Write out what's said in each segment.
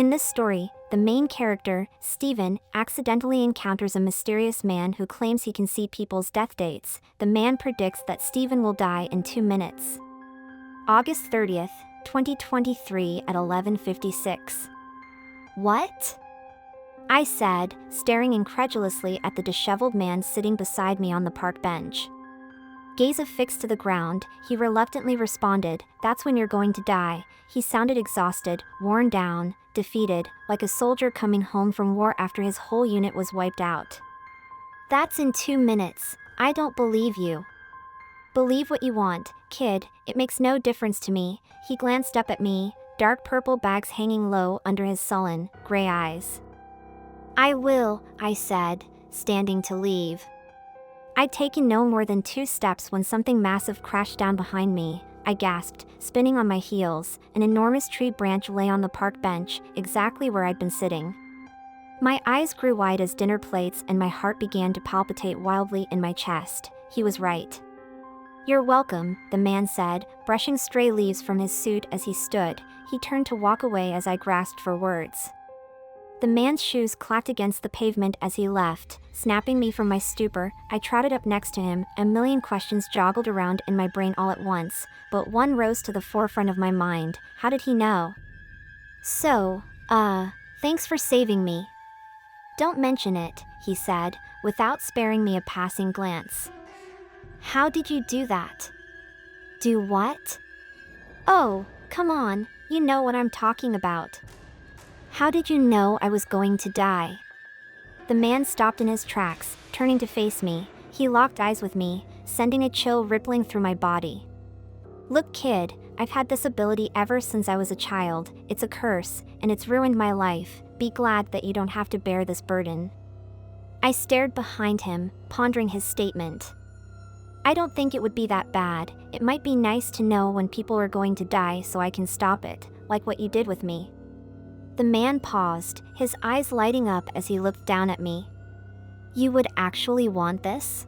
In this story, the main character, Steven, accidentally encounters a mysterious man who claims he can see people's death dates. The man predicts that Steven will die in 2 minutes. August 30th, 2023 at 11:56. What? I said, staring incredulously at the disheveled man sitting beside me on the park bench. Gaze affixed to the ground, he reluctantly responded, "That's when you're going to die." He sounded exhausted, worn down, defeated, like a soldier coming home from war after his whole unit was wiped out. "That's in 2 minutes. I don't believe you." "Believe what you want, kid, it makes no difference to me." He glanced up at me, dark purple bags hanging low under his sullen, gray eyes. "I will," I said, standing to leave. I'd taken no more than 2 steps when something massive crashed down behind me. I gasped, spinning on my heels. An enormous tree branch lay on the park bench, exactly where I'd been sitting. My eyes grew wide as dinner plates and my heart began to palpitate wildly in my chest. He was right. "You're welcome," the man said, brushing stray leaves from his suit as he stood. He turned to walk away as I grasped for words. The man's shoes clacked against the pavement as he left, snapping me from my stupor. I trotted up next to him, a million questions joggled around in my brain all at once, but one rose to the forefront of my mind. How did he know? "So, thanks for saving me." "Don't mention it," he said, without sparing me a passing glance. "How did you do that?" "Do what?" "Oh, come on, you know what I'm talking about." "How did you know I was going to die?" The man stopped in his tracks, turning to face me. He locked eyes with me, sending a chill rippling through my body. "Look, kid, I've had this ability ever since I was a child. It's a curse, and it's ruined my life. Be glad that you don't have to bear this burden." I stared behind him, pondering his statement. "I don't think it would be that bad. It might be nice to know when people are going to die so I can stop it, like what you did with me." The man paused, his eyes lighting up as he looked down at me. "You would actually want this?"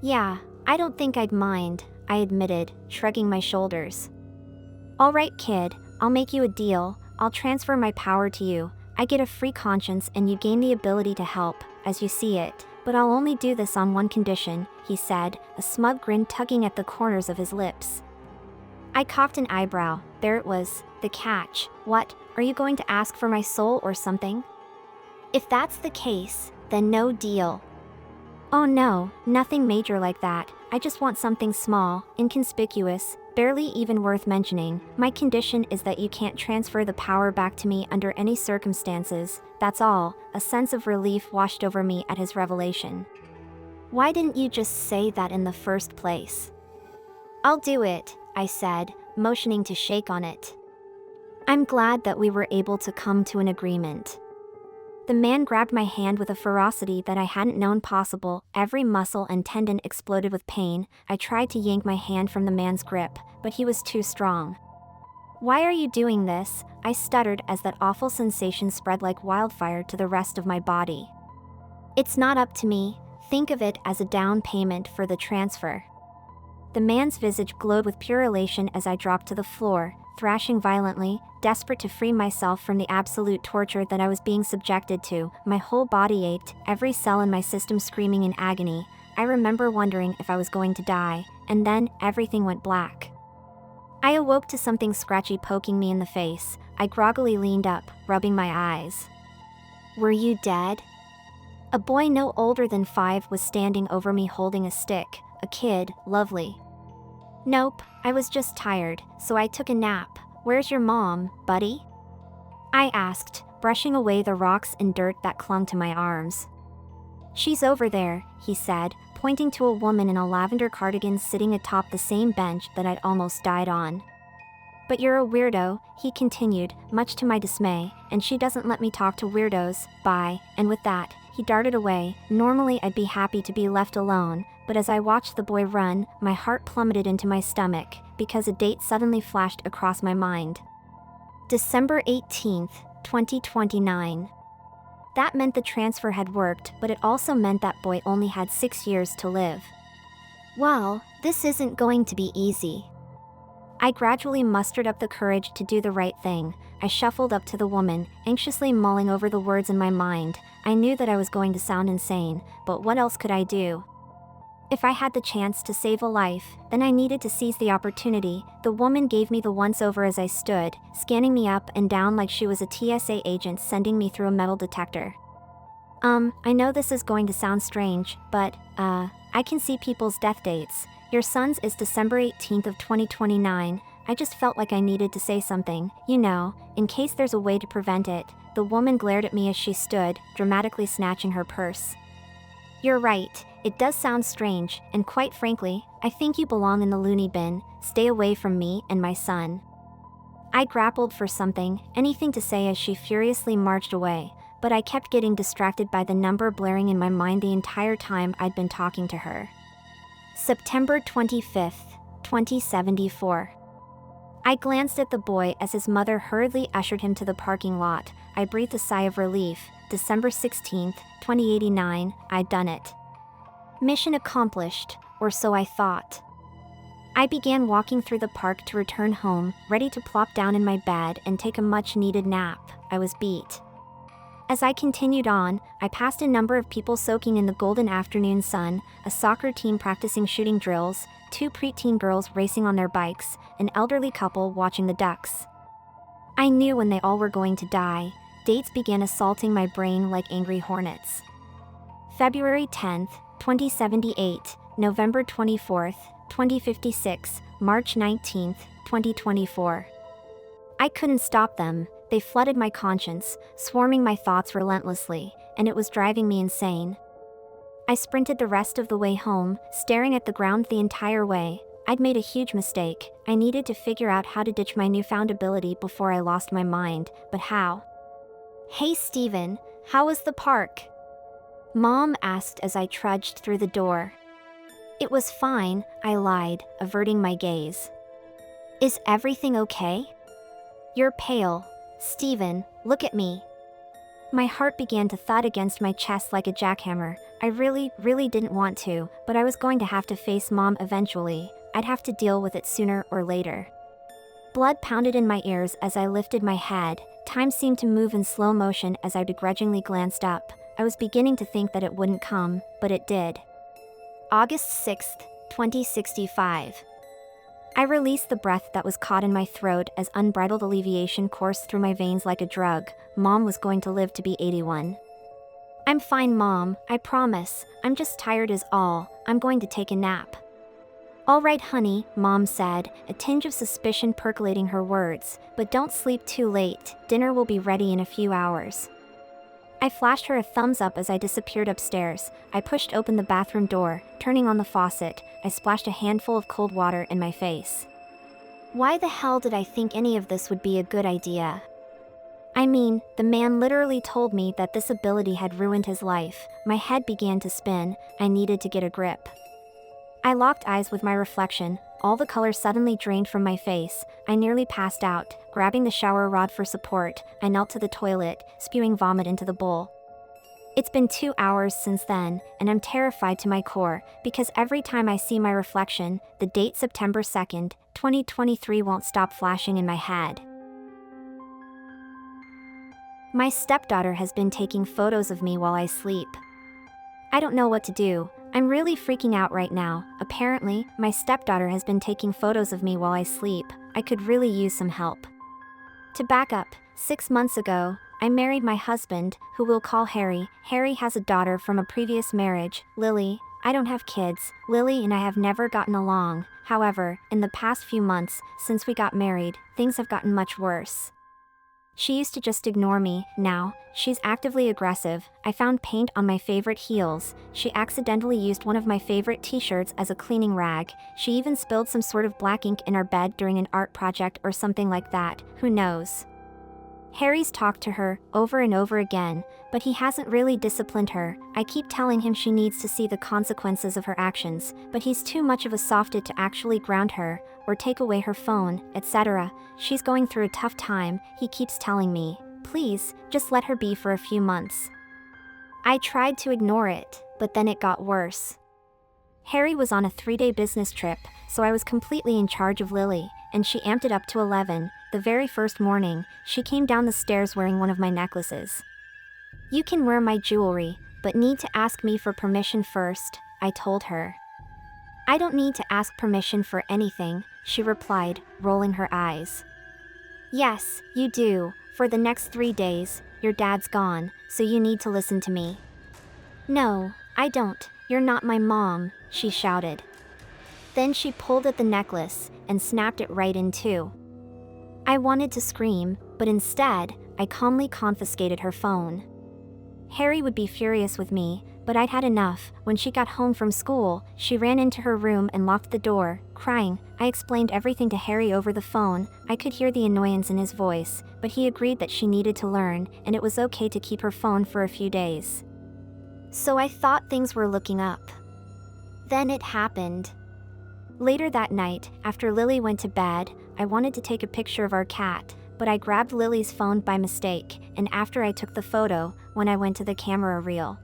"Yeah, I don't think I'd mind," I admitted, shrugging my shoulders. "All right, kid, I'll make you a deal. I'll transfer my power to you. I get a free conscience and you gain the ability to help, as you see it. But I'll only do this on one condition," he said, a smug grin tugging at the corners of his lips. I cocked an eyebrow. There it was, the catch. "What, are you going to ask for my soul or something?" "If that's the case, then no deal." "Oh no, nothing major like that. I just want something small, inconspicuous, barely even worth mentioning. My condition is that you can't transfer the power back to me under any circumstances, that's all." A sense of relief washed over me at his revelation. "Why didn't you just say that in the first place?" "I'll do it," I said, motioning to shake on it. I'm glad that we were able to come to an agreement. The man grabbed my hand with a ferocity that I hadn't known possible. Every muscle and tendon exploded with pain. I tried to yank my hand from the man's grip, but he was too strong. "Why are you doing this?" I stuttered as that awful sensation spread like wildfire to the rest of my body. "It's not up to me. Think of it as a down payment for the transfer." The man's visage glowed with pure elation as I dropped to the floor, thrashing violently, desperate to free myself from the absolute torture that I was being subjected to. My whole body ached, every cell in my system screaming in agony. I remember wondering if I was going to die, and then everything went black. I awoke to something scratchy poking me in the face. I groggily leaned up, rubbing my eyes. "Were you dead?" A boy no older than 5 was standing over me holding a stick. A kid, lovely. "Nope, I was just tired, so I took a nap. Where's your mom, buddy?" I asked, brushing away the rocks and dirt that clung to my arms. "She's over there," he said, pointing to a woman in a lavender cardigan sitting atop the same bench that I'd almost died on. "But you're a weirdo," he continued, much to my dismay, "and she doesn't let me talk to weirdos. Bye." And with that, he darted away. Normally I'd be happy to be left alone, but as I watched the boy run, my heart plummeted into my stomach, because a date suddenly flashed across my mind. December 18th, 2029. That meant the transfer had worked, but it also meant that boy only had 6 years to live. Well, this isn't going to be easy. I gradually mustered up the courage to do the right thing. I I shuffled up to the woman, anxiously mulling over the words in my mind. I knew that I was going to sound insane, but what else could I do? If I had the chance to save a life, then I needed to seize the opportunity. The woman gave me the once-over as I stood, scanning me up and down like she was a TSA agent sending me through a metal detector. I know this is going to sound strange, but, I can see people's death dates. Your son's is December 18th of 2029. I just felt like I needed to say something, in case there's a way to prevent it. The woman glared at me as she stood, dramatically snatching her purse. You're right, it does sound strange, and quite frankly, I think you belong in the loony bin. Stay away from me and my son. I grappled for something, anything to say as she furiously marched away, but I kept getting distracted by the number blaring in my mind the entire time I'd been talking to her. September 25th, 2074. I glanced at the boy as his mother hurriedly ushered him to the parking lot. I breathed a sigh of relief. December 16th, 2089, I'd done it. Mission accomplished, or so I thought. I began walking through the park to return home, ready to plop down in my bed and take a much-needed nap. I was beat. As I continued on, I passed a number of people soaking in the golden afternoon sun, a soccer team practicing shooting drills, 2 preteen girls racing on their bikes, an elderly couple watching the ducks. I knew when they all were going to die. Dates began assaulting my brain like angry hornets. February 10th, 2078, November 24th, 2056, March 19th, 2024. I couldn't stop them. They flooded my conscience, swarming my thoughts relentlessly, and it was driving me insane. I sprinted the rest of the way home, staring at the ground the entire way. I'd made a huge mistake. I needed to figure out how to ditch my newfound ability before I lost my mind, but how? Hey Steven, how was the park? Mom asked as I trudged through the door. It was fine, I lied, averting my gaze. Is everything okay? You're pale. Steven, look at me. My heart began to thud against my chest like a jackhammer. I really didn't want to, but I was going to have to face Mom eventually. I'd have to deal with it sooner or later. Blood pounded in my ears as I lifted my head. Time seemed to move in slow motion as I begrudgingly glanced up. I was beginning to think that it wouldn't come, but it did. August 6th, 2065. I released the breath that was caught in my throat as unbridled alleviation coursed through my veins like a drug. Mom was going to live to be 81. I'm fine, Mom, I promise. I'm just tired is all. I'm going to take a nap. All right, honey, Mom said, a tinge of suspicion percolating her words, but don't sleep too late. Dinner will be ready in a few hours. I flashed her a thumbs up as I disappeared upstairs. I pushed open the bathroom door, turning on the faucet. I splashed a handful of cold water in my face. Why the hell did I think any of this would be a good idea? I mean, the man literally told me that this ability had ruined his life. My head began to spin. I needed to get a grip. I locked eyes with my reflection. All the color suddenly drained from my face. I nearly passed out. Grabbing the shower rod for support, I knelt to the toilet, spewing vomit into the bowl. It's been 2 hours since then, and I'm terrified to my core, because every time I see my reflection, the date September 2nd, 2023 won't stop flashing in my head. My stepdaughter has been taking photos of me while I sleep. I don't know what to do. I'm really freaking out right now. Apparently, my stepdaughter has been taking photos of me while I sleep. I could really use some help. To back up, 6 months ago, I married my husband, who we'll call Harry. Harry has a daughter from a previous marriage, Lily. I don't have kids. Lily and I have never gotten along. However, in the past few months, since we got married, things have gotten much worse. She used to just ignore me. Now, she's actively aggressive. I found paint on my favorite heels. She accidentally used one of my favorite t-shirts as a cleaning rag. She even spilled some sort of black ink in our bed during an art project or something like that. Who knows? Harry's talked to her over and over again, but he hasn't really disciplined her. I keep telling him she needs to see the consequences of her actions, but he's too much of a softie to actually ground her, or take away her phone, etc. She's going through a tough time, he keeps telling me. Please, just let her be for a few months. I tried to ignore it, but then it got worse. Harry was on a 3-day business trip, so I was completely in charge of Lily, and she amped it up to 11. the very first morning, she came down the stairs wearing one of my necklaces. "You can wear my jewelry, but need to ask me for permission first," I told her. "I don't need to ask permission for anything," she replied, rolling her eyes. "Yes, you do. For the next 3 days, your dad's gone, so you need to listen to me." "No, I don't. You're not my mom," she shouted. Then she pulled at the necklace and snapped it right in two. I wanted to scream, but instead, I calmly confiscated her phone. Harry would be furious with me, but I'd had enough. When she got home from school, she ran into her room and locked the door, crying. I explained everything to Harry over the phone. I could hear the annoyance in his voice, but he agreed that she needed to learn, and it was okay to keep her phone for a few days. So I thought things were looking up. Then it happened. Later that night, after Lily went to bed, I wanted to take a picture of our cat, but I grabbed Lily's phone by mistake, and after I took the photo, when I went to the camera reel,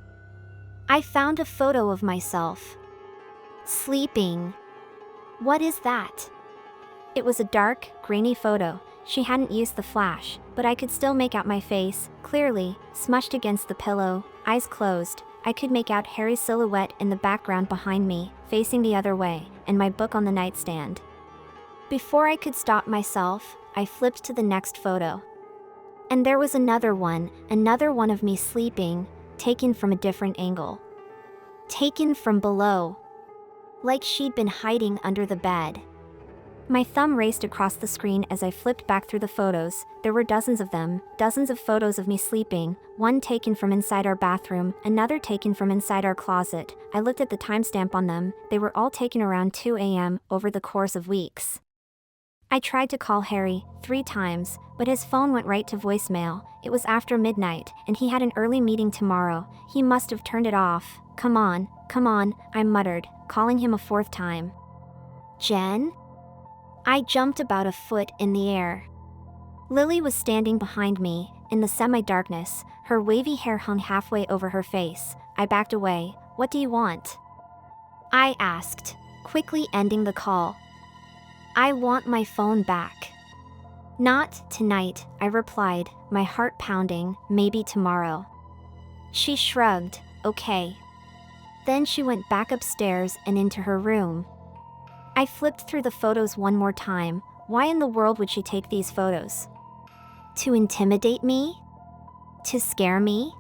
I found a photo of myself sleeping. What is that? It was a dark, grainy photo. She hadn't used the flash, but I could still make out my face, clearly, smushed against the pillow, eyes closed. I could make out Harry's silhouette in the background behind me, facing the other way, and my book on the nightstand. Before I could stop myself, I flipped to the next photo. And there was another one of me sleeping, taken from a different angle. Taken from below. Like she'd been hiding under the bed. My thumb raced across the screen as I flipped back through the photos. There were dozens of them, dozens of photos of me sleeping, one taken from inside our bathroom, another taken from inside our closet. I looked at the timestamp on them. They were all taken around 2 a.m. over the course of weeks. I tried to call Harry 3 times, but his phone went right to voicemail. It was after midnight, and he had an early meeting tomorrow. He must have turned it off. Come on, I muttered, calling him a 4th time. "Jen?" I jumped about a foot in the air. Lily was standing behind me, in the semi-darkness. Her wavy hair hung halfway over her face. I backed away. "What do you want?" I asked, quickly ending the call. "I want my phone back." "Not tonight," I replied, my heart pounding. "Maybe tomorrow." She shrugged. "Okay." Then she went back upstairs and into her room. I flipped through the photos one more time. Why in the world would she take these photos? To intimidate me? To scare me?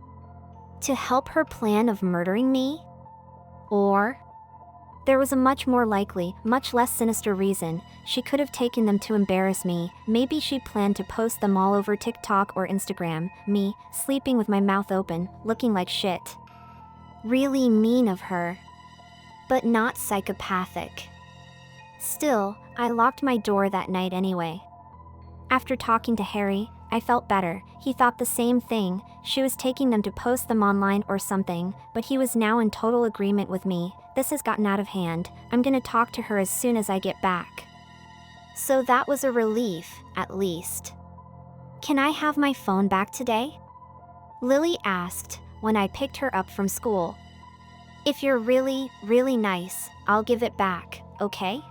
To help her plan of murdering me? Or? There was a much more likely, much less sinister reason. She could have taken them to embarrass me. Maybe she planned to post them all over TikTok or Instagram. Me, sleeping with my mouth open, looking like shit. Really mean of her. But not psychopathic. Still, I locked my door that night anyway. After talking to Harry, I felt better. He thought the same thing. She was taking them to post them online or something, but he was now in total agreement with me. This has gotten out of hand. I'm gonna talk to her as soon as I get back. So that was a relief, at least. "Can I have my phone back today?" Lily asked when I picked her up from school. "If you're really, really nice, I'll give it back, okay?"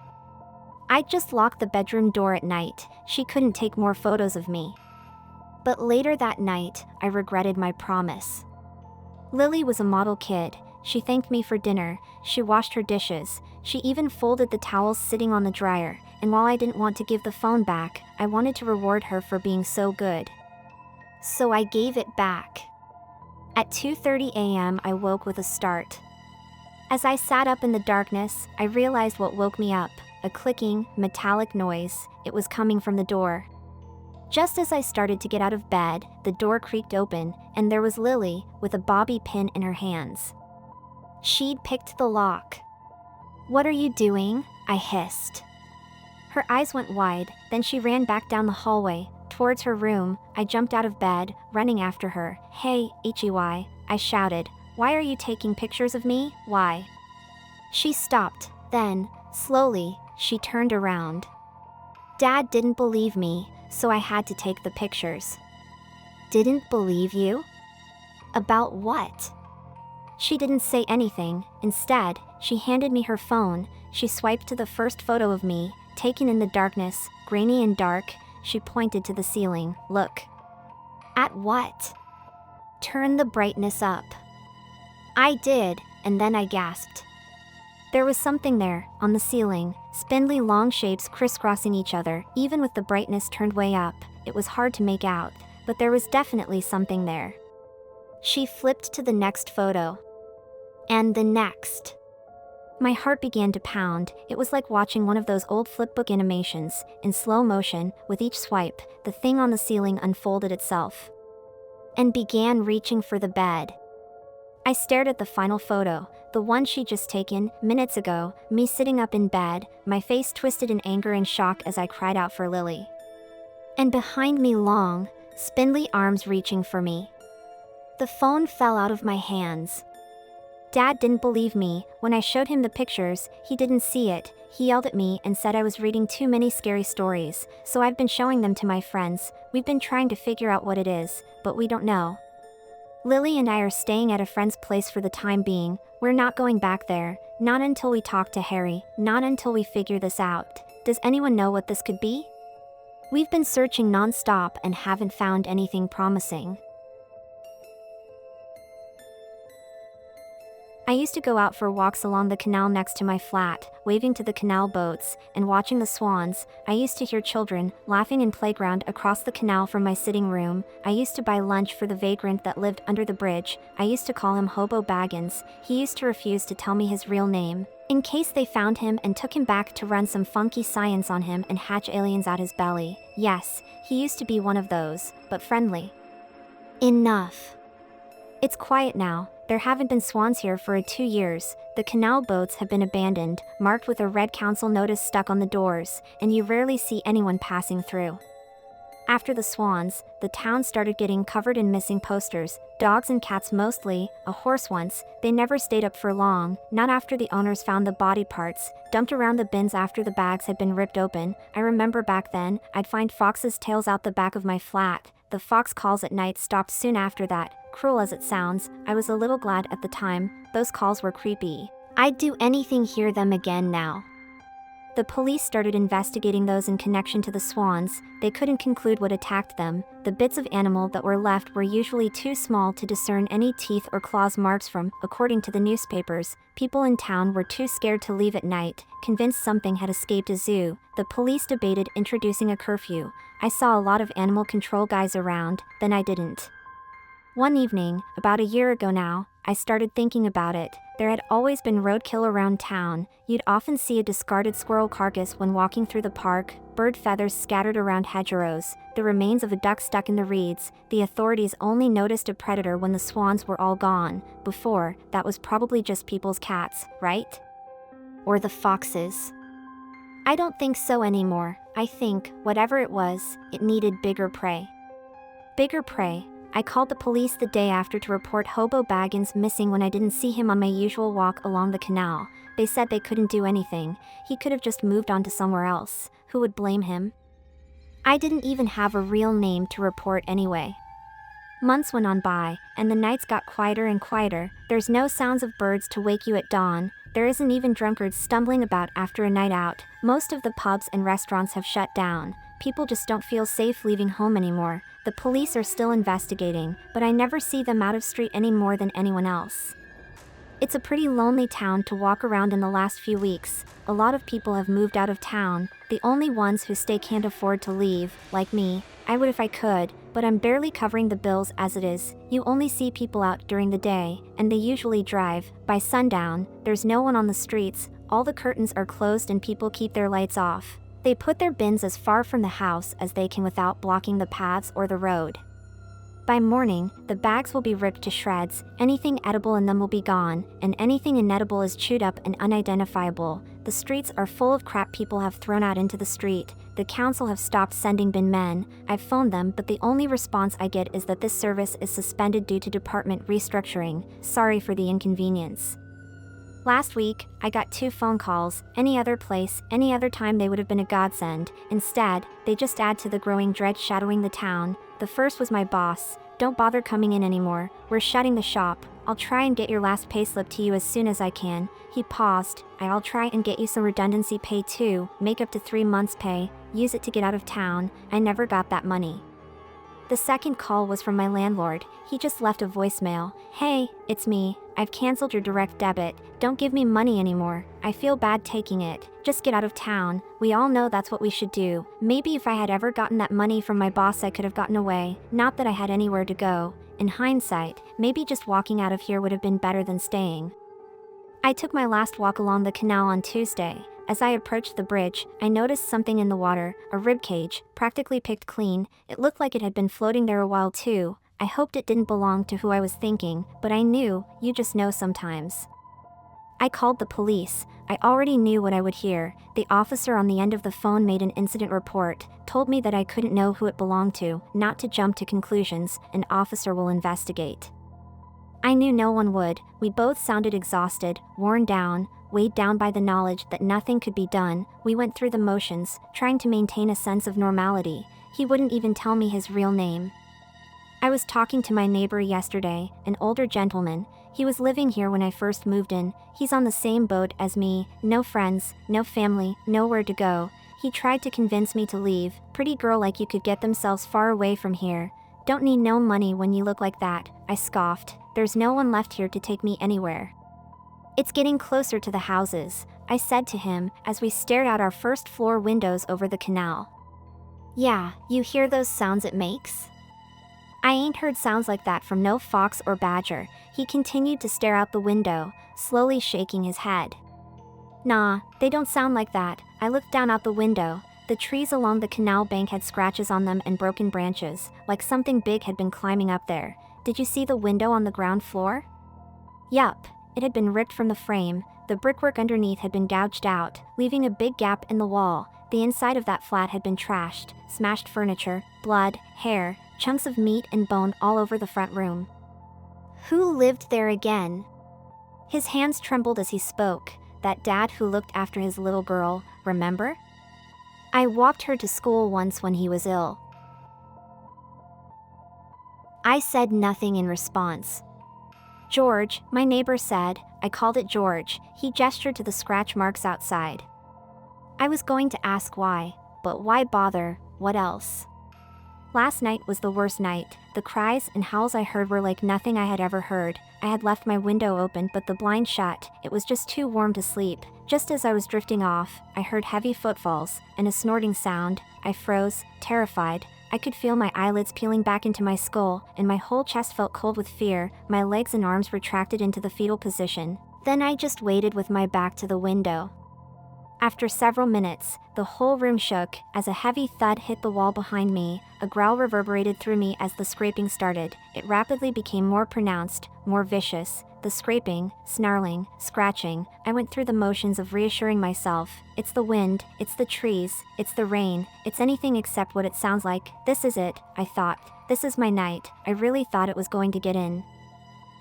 I'd just locked the bedroom door at night. She couldn't take more photos of me. But later that night, I regretted my promise. Lily was a model kid. She thanked me for dinner. She washed her dishes. She even folded the towels sitting on the dryer. And while I didn't want to give the phone back, I wanted to reward her for being so good. So I gave it back. At 2:30 a.m. I woke with a start. As I sat up in the darkness, I realized what woke me up. A clicking, metallic noise. It was coming from the door. Just as I started to get out of bed, the door creaked open, and there was Lily, with a bobby pin in her hands. She'd picked the lock. "What are you doing?" I hissed. Her eyes went wide, then she ran back down the hallway, towards her room. I jumped out of bed, running after her. "Hey, Ichiwai," I shouted. "Why are you taking pictures of me? Why?" She stopped, then, slowly, she turned around. Dad didn't believe me, so I had to take the pictures. "Didn't believe you? About what?" She didn't say anything. Instead, she handed me her phone. She swiped to the first photo of me, taken in the darkness, grainy and dark. she pointed to the ceiling. Look. At what? Turn the brightness up. I did, and then I gasped. There was something there, on the ceiling, spindly long shapes crisscrossing each other. Even with the brightness turned way up, it was hard to make out, but there was definitely something there. She flipped to the next photo. And the next. My heart began to pound. It was like watching one of those old flipbook animations, in slow motion. With each swipe, the thing on the ceiling unfolded itself and began reaching for the bed. I stared at the final photo, the one she'd just taken minutes ago, me sitting up in bed, my face twisted in anger and shock as I cried out for Lily. And behind me, long, spindly arms reaching for me. The phone fell out of my hands. Dad didn't believe me. When I showed him the pictures, he didn't see it. He yelled at me and said I was reading too many scary stories, so I've been showing them to my friends. We've been trying to figure out what it is, but we don't know. Lily and I are staying at a friend's place for the time being. We're not going back there, not until we talk to Harry, not until we figure this out. Does anyone know what this could be? We've been searching non-stop and haven't found anything promising. I used to go out for walks along the canal next to my flat, waving to the canal boats and watching the swans. I used to hear children laughing in playground across the canal from my sitting room. I used to buy lunch for the vagrant that lived under the bridge. I used to call him Hobo Baggins. He used to refuse to tell me his real name, in case they found him and took him back to run some funky science on him and hatch aliens out his belly. Yes, he used to be one of those, but friendly. Enough. It's quiet now. There haven't been swans here for 2 years. The canal boats have been abandoned, marked with a red council notice stuck on the doors, and you rarely see anyone passing through. After the swans, the town started getting covered in missing posters, dogs and cats mostly, a horse once. They never stayed up for long, not after the owners found the body parts, dumped around the bins after the bags had been ripped open. I remember back then, I'd find foxes' tails out the back of my flat. The fox calls at night stopped soon after that. Cruel as it sounds, I was a little glad at the time. Those calls were creepy. I'd do anything to hear them again now. The police started investigating those in connection to the swans. They couldn't conclude what attacked them. The bits of animal that were left were usually too small to discern any teeth or claws marks from. According to the newspapers, people in town were too scared to leave at night, convinced something had escaped a zoo. The police debated introducing a curfew. I saw a lot of animal control guys around, then I didn't. One evening, about a year ago now, I started thinking about it. There had always been roadkill around town. You'd often see a discarded squirrel carcass when walking through the park, bird feathers scattered around hedgerows, the remains of a duck stuck in the reeds. The authorities only noticed a predator when the swans were all gone. Before, that was probably just people's cats, right? Or the foxes. I don't think so anymore. I think, whatever it was, it needed bigger prey. Bigger prey. I called the police the day after to report Hobo Baggins missing when I didn't see him on my usual walk along the canal. They said they couldn't do anything. He could have just moved on to somewhere else. Who would blame him? I didn't even have a real name to report anyway. Months went on by, and the nights got quieter and quieter. There's no sounds of birds to wake you at dawn. There isn't even drunkards stumbling about after a night out. Most of the pubs and restaurants have shut down. People just don't feel safe leaving home anymore. The police are still investigating, but I never see them out of street any more than anyone else. It's a pretty lonely town to walk around in the last few weeks. A lot of people have moved out of town. The only ones who stay can't afford to leave, like me. I would if I could, but I'm barely covering the bills as it is. You only see people out during the day, and they usually drive. By sundown, there's no one on the streets. All the curtains are closed and people keep their lights off. They put their bins as far from the house as they can without blocking the paths or the road. By morning, the bags will be ripped to shreds, anything edible in them will be gone, and anything inedible is chewed up and unidentifiable. The streets are full of crap people have thrown out into the street. The council have stopped sending bin men. I've phoned them, but the only response I get is that this service is suspended due to department restructuring. Sorry for the inconvenience. Last week, I got 2 phone calls. Any other place, any other time they would have been a godsend. Instead, they just add to the growing dread shadowing the town. The first was my boss. Don't bother coming in anymore. We're shutting the shop. I'll try and get your last payslip to you as soon as I can. He paused. I'll try and get you some redundancy pay too. Make up to 3 months' pay. use it to get out of town. I never got that money. The second call was from my landlord. He just left a voicemail. Hey, it's me. I've canceled your direct debit. Don't give me money anymore. I feel bad taking it. Just get out of town. We all know that's what we should do. Maybe if I had ever gotten that money from my boss, I could have gotten away. Not that I had anywhere to go. In hindsight, maybe just walking out of here would have been better than staying. I took my last walk along the canal on Tuesday. As I approached the bridge, I noticed something in the water, a rib cage, practically picked clean. It looked like it had been floating there a while too. I hoped it didn't belong to who I was thinking, but I knew, you just know sometimes. I called the police. I already knew what I would hear. The officer on the end of the phone made an incident report, told me that I couldn't know who it belonged to, not to jump to conclusions. An officer will investigate. I knew no one would. We both sounded exhausted, worn down, weighed down by the knowledge that nothing could be done. We went through the motions, trying to maintain a sense of normality. He wouldn't even tell me his real name. I was talking to my neighbor yesterday, an older gentleman. He was living here when I first moved in. He's on the same boat as me, no friends, no family, nowhere to go. He tried to convince me to leave. Pretty girl like you could get themselves far away from here. Don't need no money when you look like that, I scoffed. There's no one left here to take me anywhere. It's getting closer to the houses, I said to him as we stared out our first floor windows over the canal. Yeah, you hear those sounds it makes? I ain't heard sounds like that from no fox or badger. He continued to stare out the window, slowly shaking his head. Nah, they don't sound like that. I looked down out the window. The trees along the canal bank had scratches on them and broken branches, like something big had been climbing up there. Did you see the window on the ground floor? Yup, it had been ripped from the frame. The brickwork underneath had been gouged out, leaving a big gap in the wall. The inside of that flat had been trashed, smashed furniture, blood, hair, chunks of meat and bone all over the front room. Who lived there again? His hands trembled as he spoke. That dad who looked after his little girl, remember? I walked her to school once when he was ill. I said nothing in response. George, my neighbor said. I called it George. He gestured to the scratch marks outside. I was going to ask why, but why bother? What else? Last night was the worst night. The cries and howls I heard were like nothing I had ever heard. I had left my window open but the blind shut. It was just too warm to sleep. Just as I was drifting off, I heard heavy footfalls and a snorting sound. I froze, terrified. I could feel my eyelids peeling back into my skull, and my whole chest felt cold with fear. My legs and arms retracted into the fetal position. Then I just waited with my back to the window. After several minutes, the whole room shook as a heavy thud hit the wall behind me. A growl reverberated through me as the scraping started. It rapidly became more pronounced, more vicious. The scraping, snarling, scratching. I went through the motions of reassuring myself. It's the wind, it's the trees, it's the rain, it's anything except what it sounds like. This is it, I thought. This is my night. I really thought it was going to get in.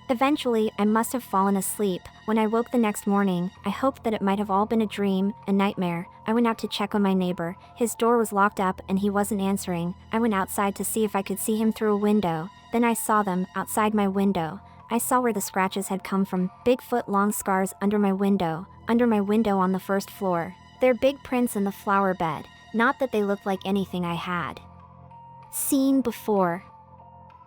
Eventually, I must have fallen asleep. When I woke the next morning, I hoped that it might have all been a dream, a nightmare. I went out to check on my neighbor. His door was locked up and he wasn't answering. I went outside to see if I could see him through a window. Then I saw them, outside my window. I saw where the scratches had come from, big foot-long scars under my window on the first floor. They're big prints in the flower bed, not that they looked like anything I had seen before.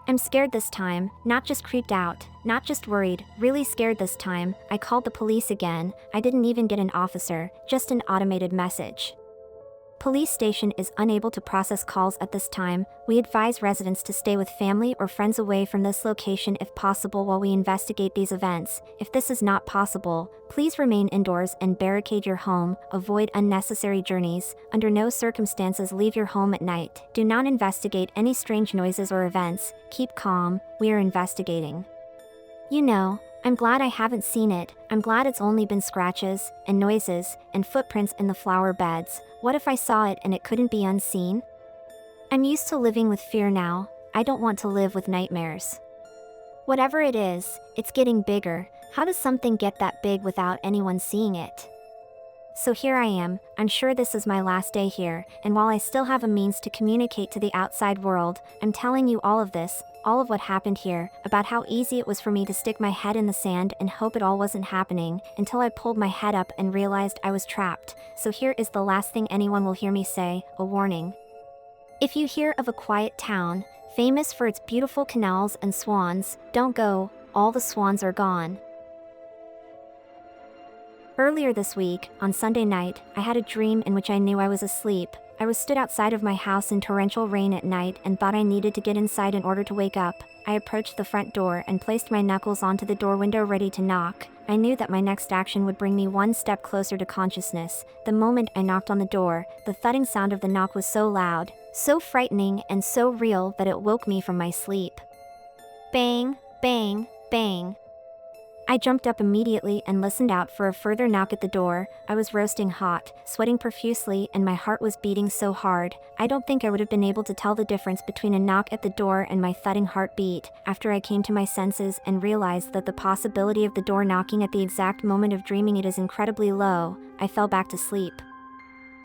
I'm scared this time, not just creeped out, not just worried, really scared this time. I called the police again. I didn't even get an officer, just an automated message. Police station is unable to process calls at this time. We advise residents to stay with family or friends away from this location if possible while we investigate these events. If this is not possible, please remain indoors and barricade your home. Avoid unnecessary journeys. Under no circumstances leave your home at night. Do not investigate any strange noises or events. Keep calm. We are investigating. You know, I'm glad I haven't seen it. I'm glad it's only been scratches, and noises, and footprints in the flower beds. What if I saw it and it couldn't be unseen? I'm used to living with fear now. I don't want to live with nightmares. Whatever it is, it's getting bigger. How does something get that big without anyone seeing it? So here I am, I'm sure this is my last day here, and while I still have a means to communicate to the outside world, I'm telling you all of this, all of what happened here, about how easy it was for me to stick my head in the sand and hope it all wasn't happening, until I pulled my head up and realized I was trapped. So here is the last thing anyone will hear me say, a warning. If you hear of a quiet town, famous for its beautiful canals and swans, don't go, all the swans are gone. Earlier this week, on Sunday night, I had a dream in which I knew I was asleep. I was stood outside of my house in torrential rain at night and thought I needed to get inside in order to wake up. I approached the front door and placed my knuckles onto the door window ready to knock. I knew that my next action would bring me one step closer to consciousness. The moment I knocked on the door, the thudding sound of the knock was so loud, so frightening and so real that it woke me from my sleep. Bang, bang, bang. I jumped up immediately and listened out for a further knock at the door. I was roasting hot, sweating profusely, and my heart was beating so hard. I don't think I would have been able to tell the difference between a knock at the door and my thudding heartbeat. After I came to my senses and realized that the possibility of the door knocking at the exact moment of dreaming it is incredibly low, I fell back to sleep.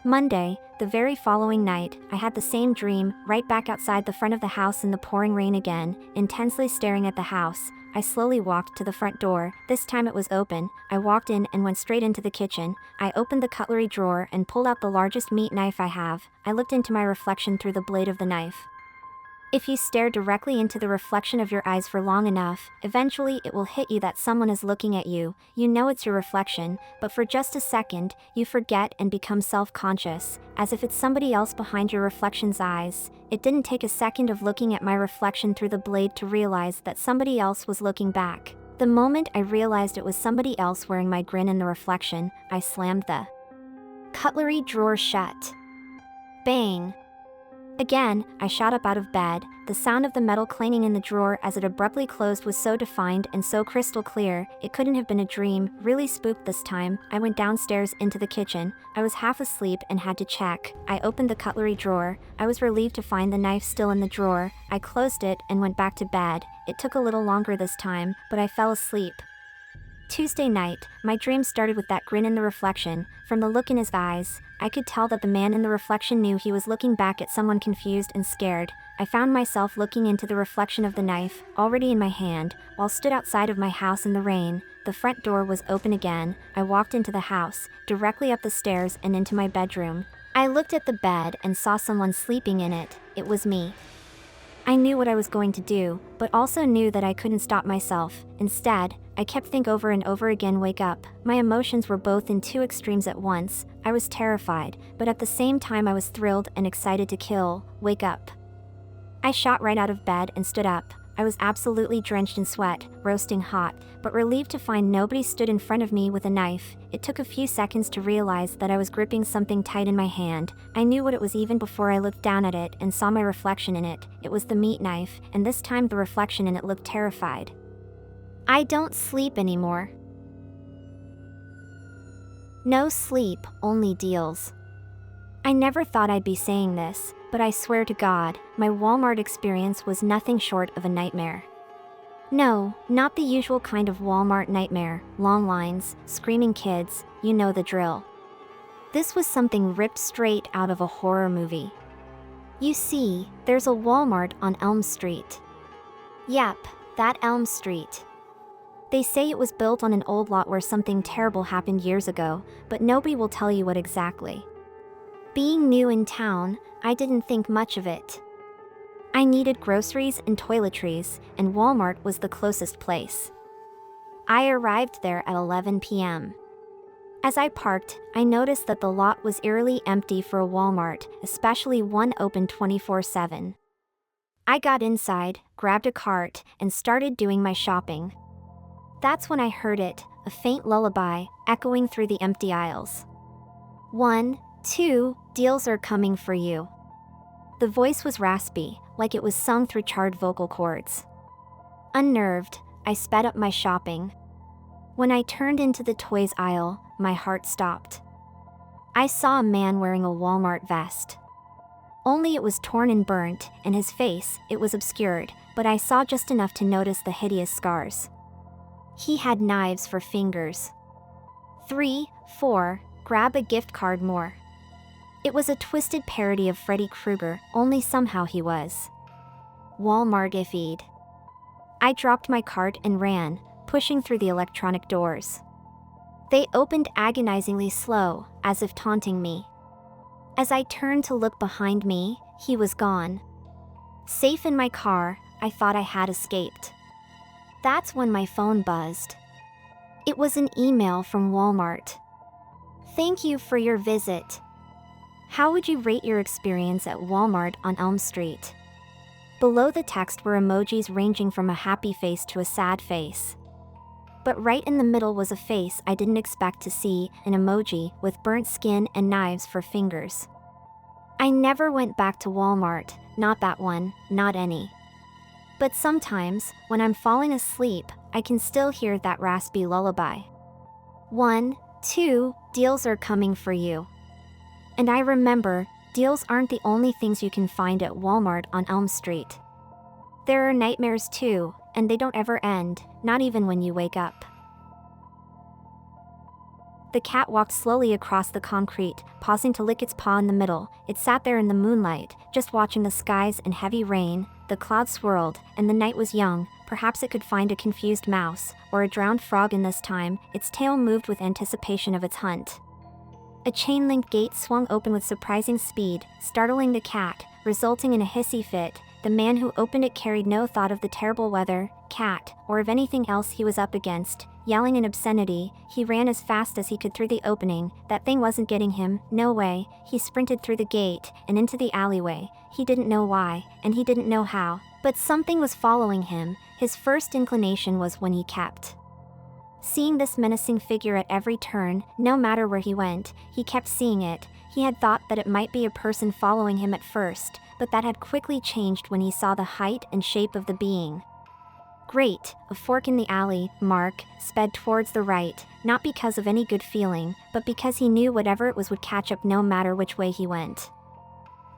Monday, the very following night, I had the same dream, right back outside the front of the house in the pouring rain again, intensely staring at the house. I slowly walked to the front door. This time it was open. I walked in and went straight into the kitchen. I opened the cutlery drawer and pulled out the largest meat knife I have. I looked into my reflection through the blade of the knife. If you stare directly into the reflection of your eyes for long enough, eventually it will hit you that someone is looking at you. You know it's your reflection, but for just a second, you forget and become self-conscious, as if it's somebody else behind your reflection's eyes. It didn't take a second of looking at my reflection through the blade to realize that somebody else was looking back. The moment I realized it was somebody else wearing my grin in the reflection, I slammed the cutlery drawer shut. Bang! Again, I shot up out of bed. The sound of the metal clanging in the drawer as it abruptly closed was so defined and so crystal clear, it couldn't have been a dream. Really spooked this time, I went downstairs into the kitchen. I was half asleep and had to check. I opened the cutlery drawer. I was relieved to find the knife still in the drawer. I closed it and went back to bed. It took a little longer this time, but I fell asleep. Tuesday night, my dream started with that grin in the reflection. From the look in his eyes, I could tell that the man in the reflection knew he was looking back at someone confused and scared. I found myself looking into the reflection of the knife, already in my hand, while stood outside of my house in the rain. The front door was open again. I walked into the house, directly up the stairs and into my bedroom. I looked at the bed and saw someone sleeping in it. It was me. I knew what I was going to do, but also knew that I couldn't stop myself. Instead, I kept thinking over and over again, wake up. My emotions were both in two extremes at once. I was terrified, but at the same time I was thrilled and excited to kill. Wake up. I shot right out of bed and stood up. I was absolutely drenched in sweat, roasting hot, but relieved to find nobody stood in front of me with a knife. It took a few seconds to realize that I was gripping something tight in my hand. I knew what it was even before I looked down at it and saw my reflection in it. It was the meat knife, and this time the reflection in it looked terrified. I don't sleep anymore. No sleep, only deals. I never thought I'd be saying this, but I swear to God, my Walmart experience was nothing short of a nightmare. No, not the usual kind of Walmart nightmare, long lines, screaming kids, you know the drill. This was something ripped straight out of a horror movie. You see, there's a Walmart on Elm Street. Yep, that Elm Street. They say it was built on an old lot where something terrible happened years ago, but nobody will tell you what exactly. Being new in town, I didn't think much of it. I needed groceries and toiletries, and Walmart was the closest place. I arrived there at 11 p.m. As I parked, I noticed that the lot was eerily empty for a Walmart, especially one open 24/7. I got inside, grabbed a cart, and started doing my shopping. That's when I heard it, a faint lullaby, echoing through the empty aisles. 1, 2, deals are coming for you. The voice was raspy, like it was sung through charred vocal cords. Unnerved, I sped up my shopping. When I turned into the toys aisle, my heart stopped. I saw a man wearing a Walmart vest. Only it was torn and burnt, and his face, it was obscured, but I saw just enough to notice the hideous scars. He had knives for fingers. 3, 4, grab a gift card more. It was a twisted parody of Freddy Krueger, only somehow he was Walmart iffied. I dropped my cart and ran, pushing through the electronic doors. They opened agonizingly slow, as if taunting me. As I turned to look behind me, he was gone. Safe in my car, I thought I had escaped. That's when my phone buzzed. It was an email from Walmart. Thank you for your visit. How would you rate your experience at Walmart on Elm Street? Below the text were emojis ranging from a happy face to a sad face. But right in the middle was a face I didn't expect to see, an emoji with burnt skin and knives for fingers. I never went back to Walmart, not that one, not any. But sometimes, when I'm falling asleep, I can still hear that raspy lullaby. 1, 2, deals are coming for you. And I remember, deals aren't the only things you can find at Walmart on Elm Street. There are nightmares too, and they don't ever end, not even when you wake up. The cat walked slowly across the concrete, pausing to lick its paw in the middle. It sat there in the moonlight, just watching the skies and heavy rain. The clouds swirled, and the night was young. Perhaps it could find a confused mouse, or a drowned frog in this time. Its tail moved with anticipation of its hunt. A chain-link gate swung open with surprising speed, startling the cat, resulting in a hissy fit. The man who opened it carried no thought of the terrible weather, cat, or of anything else he was up against. Yelling an obscenity, he ran as fast as he could through the opening. That thing wasn't getting him, no way. He sprinted through the gate, and into the alleyway. He didn't know why, and he didn't know how, but something was following him. His first inclination was when he kept seeing this menacing figure at every turn. No matter where he went, he kept seeing it. He had thought that it might be a person following him at first, but that had quickly changed when he saw the height and shape of the being. Great, a fork in the alley. Mark sped towards the right, not because of any good feeling, but because he knew whatever it was would catch up no matter which way he went.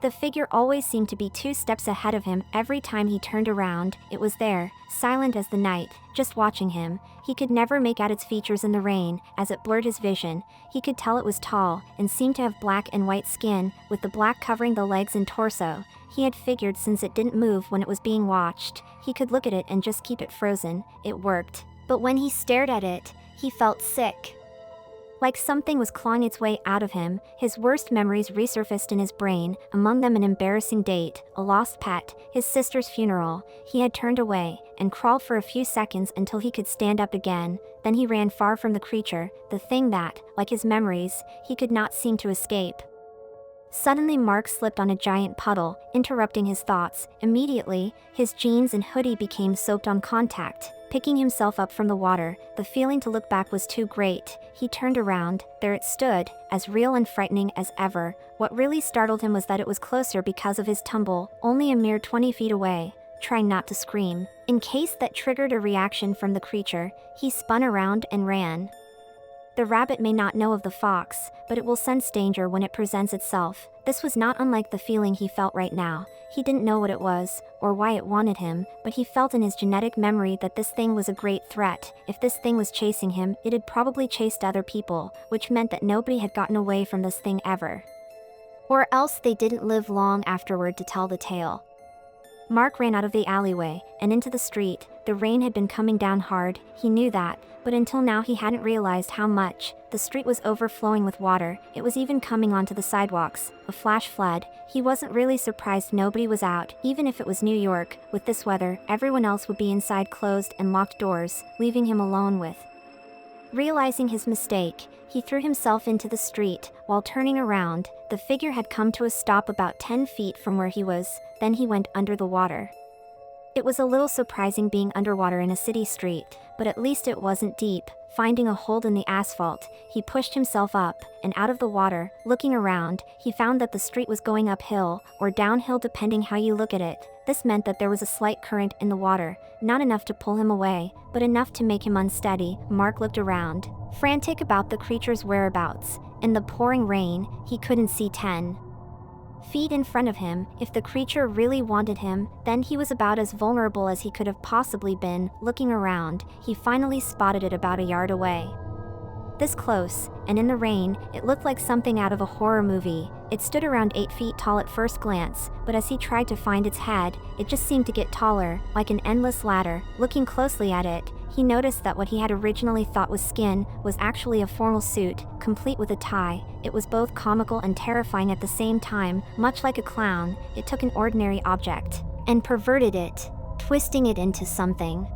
The figure always seemed to be 2 steps ahead of him. Every time he turned around, it was there, silent as the night, just watching him. He could never make out its features in the rain, as it blurred his vision. He could tell it was tall, and seemed to have black and white skin, with the black covering the legs and torso. He had figured since it didn't move when it was being watched, he could look at it and just keep it frozen. It worked. But when he stared at it, he felt sick. Like something was clawing its way out of him. His worst memories resurfaced in his brain, among them an embarrassing date, a lost pet, his sister's funeral. He had turned away, and crawled for a few seconds until he could stand up again. Then he ran far from the creature, the thing that, like his memories, he could not seem to escape. Suddenly Mark slipped on a giant puddle, interrupting his thoughts. Immediately, his jeans and hoodie became soaked on contact. Picking himself up from the water, the feeling to look back was too great. He turned around. There it stood, as real and frightening as ever. What really startled him was that it was closer because of his tumble, only a mere 20 feet away. Trying not to scream, in case that triggered a reaction from the creature, he spun around and ran. The rabbit may not know of the fox, but it will sense danger when it presents itself. This was not unlike the feeling he felt right now. He didn't know what it was, or why it wanted him, but he felt in his genetic memory that this thing was a great threat. If this thing was chasing him, it had probably chased other people, which meant that nobody had gotten away from this thing ever. Or else they didn't live long afterward to tell the tale. Mark ran out of the alleyway, and into the street. The rain had been coming down hard, he knew that, but until now he hadn't realized how much. The street was overflowing with water, it was even coming onto the sidewalks. A flash flood. He wasn't really surprised nobody was out, even if it was New York. With this weather, everyone else would be inside closed and locked doors, leaving him alone with. Realizing his mistake, he threw himself into the street. While turning around, the figure had come to a stop about 10 feet from where he was. Then he went under the water. It was a little surprising being underwater in a city street, but at least it wasn't deep. Finding a hold in the asphalt, he pushed himself up and out of the water. Looking around, he found that the street was going uphill or downhill depending how you look at it. This meant that there was a slight current in the water, not enough to pull him away, but enough to make him unsteady. Mark looked around, frantic about the creature's whereabouts. In the pouring rain, he couldn't see 10 feet in front of him. If the creature really wanted him, then he was about as vulnerable as he could have possibly been. Looking around, he finally spotted it about a yard away. This close, and in the rain, it looked like something out of a horror movie. It stood around 8 feet tall at first glance, but as he tried to find its head, it just seemed to get taller, like an endless ladder. Looking closely at it, he noticed that what he had originally thought was skin was actually a formal suit, complete with a tie. It was both comical and terrifying at the same time. Much like a clown, it took an ordinary object and perverted it, twisting it into something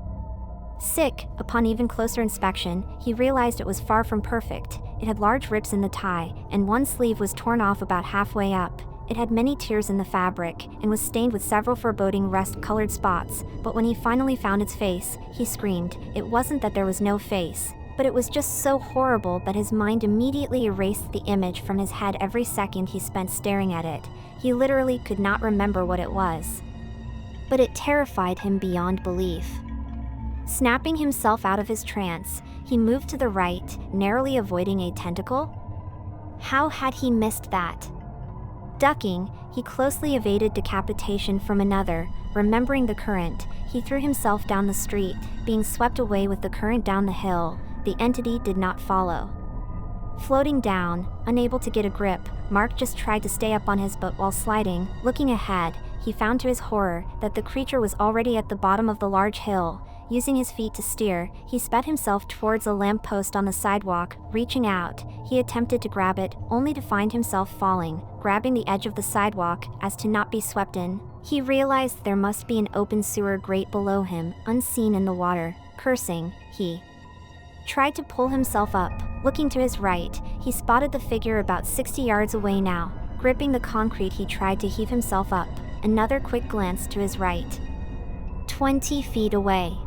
sick. Upon even closer inspection, he realized it was far from perfect. It had large rips in the tie, and one sleeve was torn off about halfway up. It had many tears in the fabric, and was stained with several foreboding rust-colored spots, but when he finally found its face, he screamed. It wasn't that there was no face, but it was just so horrible that his mind immediately erased the image from his head every second he spent staring at it. He literally could not remember what it was. But it terrified him beyond belief. Snapping himself out of his trance, he moved to the right, narrowly avoiding a tentacle. How had he missed that? Ducking, he closely evaded decapitation from another. Remembering the current, he threw himself down the street, being swept away with the current down the hill. The entity did not follow. Floating down, unable to get a grip, Mark just tried to stay up on his boat while sliding. Looking ahead, he found to his horror that the creature was already at the bottom of the large hill. Using his feet to steer, he sped himself towards a lamp post on the sidewalk. Reaching out, he attempted to grab it, only to find himself falling, grabbing the edge of the sidewalk as to not be swept in. He realized there must be an open sewer grate below him, unseen in the water. Cursing, he tried to pull himself up. Looking to his right, he spotted the figure about 60 yards away now. Gripping the concrete, he tried to heave himself up. Another quick glance to his right. 20 feet away.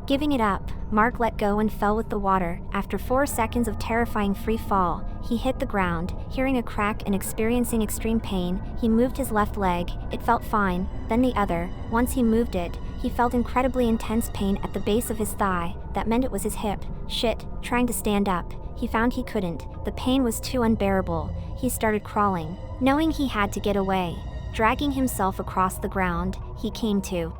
Giving it up, Mark let go and fell with the water. After 4 seconds of terrifying free fall, he hit the ground. Hearing a crack and experiencing extreme pain, he moved his left leg. It felt fine, then the other. Once he moved it, he felt incredibly intense pain at the base of his thigh. That meant it was his hip. Shit, trying to stand up. He found he couldn't. The pain was too unbearable. He started crawling, knowing he had to get away. Dragging himself across the ground, he came to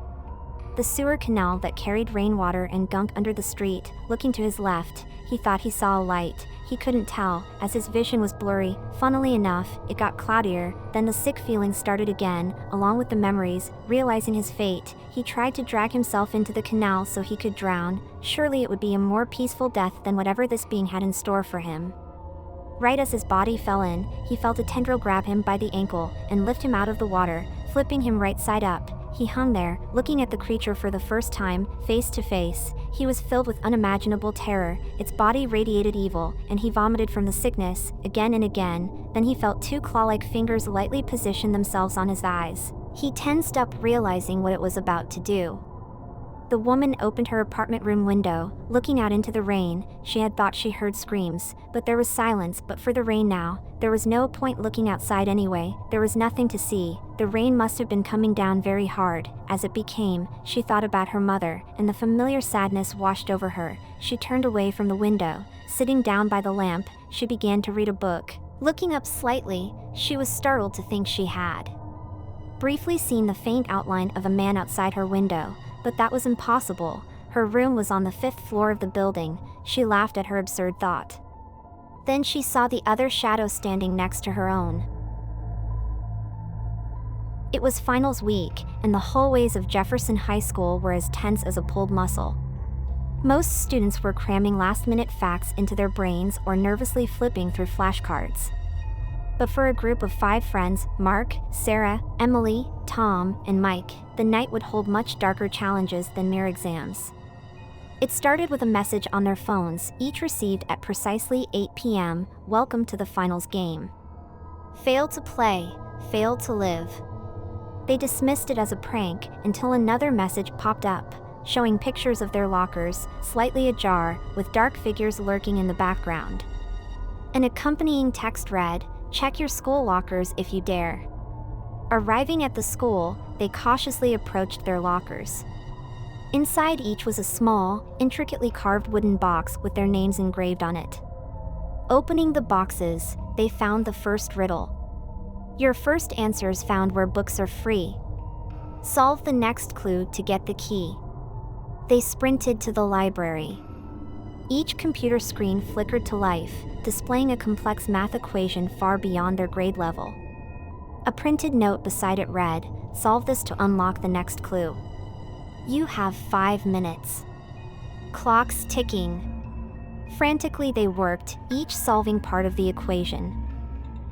the sewer canal that carried rainwater and gunk under the street. Looking to his left, he thought he saw a light. He couldn't tell, as his vision was blurry. Funnily enough, it got cloudier. Then the sick feelings started again, along with the memories. Realizing his fate, he tried to drag himself into the canal so he could drown. Surely it would be a more peaceful death than whatever this being had in store for him. Right as his body fell in, he felt a tendril grab him by the ankle and lift him out of the water, flipping him right side up. He hung there, looking at the creature for the first time, face to face. He was filled with unimaginable terror. Its body radiated evil, and he vomited from the sickness, again and again. Then he felt 2 claw-like fingers lightly position themselves on his eyes. He tensed up, realizing what it was about to do. The woman opened her apartment room window, looking out into the rain. She had thought she heard screams, but there was silence but for the rain now. There was no point looking outside anyway. There was nothing to see. The rain must have been coming down very hard. As it became, she thought about her mother, and the familiar sadness washed over her. She turned away from the window. Sitting down by the lamp, she began to read a book. Looking up slightly, she was startled to think she had briefly seen the faint outline of a man outside her window. But that was impossible. Her room was on the 5th floor of the building. She laughed at her absurd thought. Then she saw the other shadow standing next to her own. It was finals week, and the hallways of Jefferson High School were as tense as a pulled muscle. Most students were cramming last-minute facts into their brains or nervously flipping through flashcards. But for a group of 5 friends, Mark, Sarah, Emily, Tom, and Mike, the night would hold much darker challenges than mere exams. It started with a message on their phones, each received at precisely 8 p.m. Welcome to the finals game. Failed to play, failed to live. They dismissed it as a prank until another message popped up, showing pictures of their lockers, slightly ajar, with dark figures lurking in the background. An accompanying text read, "Check your school lockers if you dare." Arriving at the school, they cautiously approached their lockers. Inside each was a small, intricately carved wooden box with their names engraved on it. Opening the boxes, they found the first riddle. Your first answers found where books are free. Solve the next clue to get the key. They sprinted to the library. Each computer screen flickered to life, displaying a complex math equation far beyond their grade level. A printed note beside it read, "Solve this to unlock the next clue. You have 5 minutes." Clocks ticking. Frantically they worked, each solving part of the equation.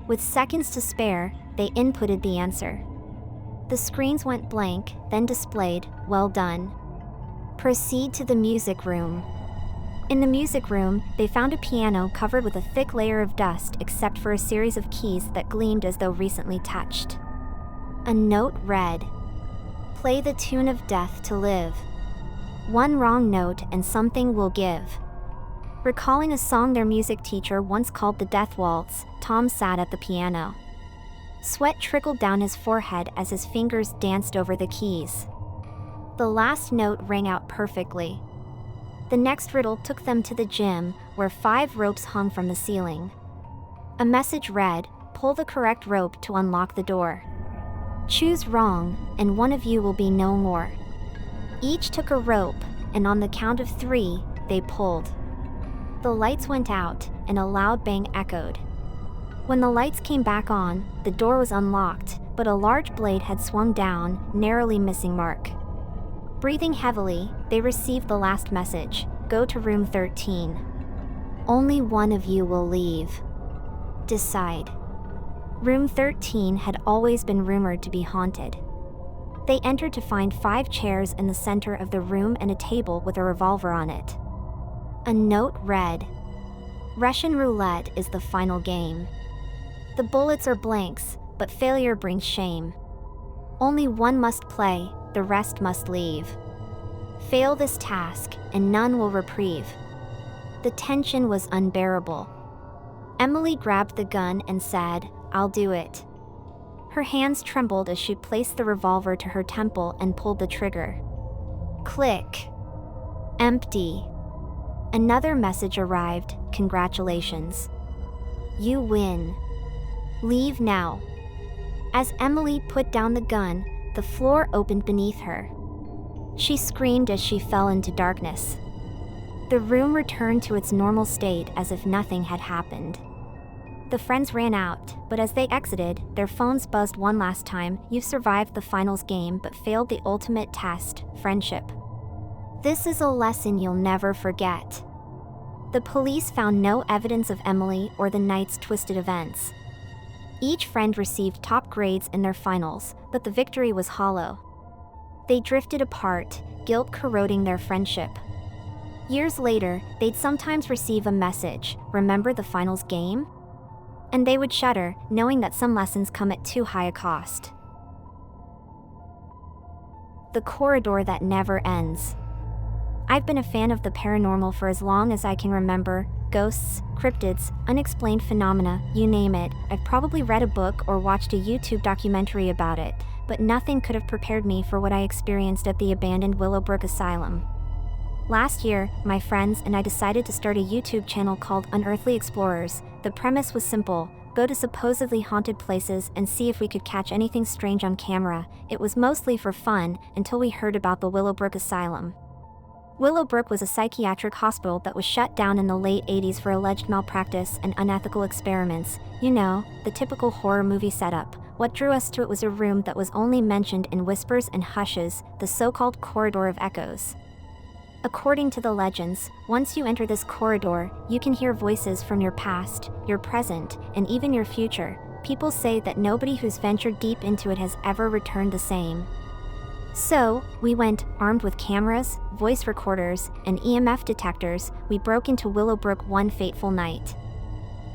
With seconds to spare, they inputted the answer. The screens went blank, then displayed, "Well done. Proceed to the music room." In the music room, they found a piano covered with a thick layer of dust except for a series of keys that gleamed as though recently touched. A note read, "Play the tune of death to live. One wrong note and something will give." Recalling a song their music teacher once called the Death Waltz, Tom sat at the piano. Sweat trickled down his forehead as his fingers danced over the keys. The last note rang out perfectly. The next riddle took them to the gym, where 5 ropes hung from the ceiling. A message read, "Pull the correct rope to unlock the door. Choose wrong, and one of you will be no more." Each took a rope, and on the count of 3, they pulled. The lights went out, and a loud bang echoed. When the lights came back on, the door was unlocked, but a large blade had swung down, narrowly missing Mark. Breathing heavily, they received the last message, "Go to room 13. Only one of you will leave. Decide." Room 13 had always been rumored to be haunted. They entered to find 5 chairs in the center of the room and a table with a revolver on it. A note read, "Russian roulette is the final game. The bullets are blanks, but failure brings shame. Only one must play, the rest must leave. Fail this task, and none will reprieve." The tension was unbearable. Emily grabbed the gun and said, "I'll do it." Her hands trembled as she placed the revolver to her temple and pulled the trigger. Click. Empty. Another message arrived, "Congratulations. You win. Leave now." As Emily put down the gun, the floor opened beneath her. She screamed as she fell into darkness. The room returned to its normal state as if nothing had happened. The friends ran out, but as they exited, their phones buzzed one last time. "You've survived the finals game but failed the ultimate test, friendship. This is a lesson you'll never forget." The police found no evidence of Emily or the night's twisted events. Each friend received top grades in their finals, but the victory was hollow. They drifted apart, guilt corroding their friendship. Years later, they'd sometimes receive a message, "Remember the finals game?" And they would shudder, knowing that some lessons come at too high a cost. The corridor that never ends. I've been a fan of the paranormal for as long as I can remember. Ghosts, cryptids, unexplained phenomena, you name it. I've probably read a book or watched a YouTube documentary about it, but nothing could have prepared me for what I experienced at the abandoned Willowbrook Asylum. Last year, my friends and I decided to start a YouTube channel called Unearthly Explorers. The premise was simple: go to supposedly haunted places and see if we could catch anything strange on camera. It was mostly for fun, until we heard about the Willowbrook Asylum. Willowbrook was a psychiatric hospital that was shut down in the late 80s for alleged malpractice and unethical experiments. You know, the typical horror movie setup. What drew us to it was a room that was only mentioned in whispers and hushes, the so-called Corridor of Echoes. According to the legends, once you enter this corridor, you can hear voices from your past, your present, and even your future. People say that nobody who's ventured deep into it has ever returned the same. So, we went, armed with cameras, voice recorders, and EMF detectors. We broke into Willowbrook one fateful night.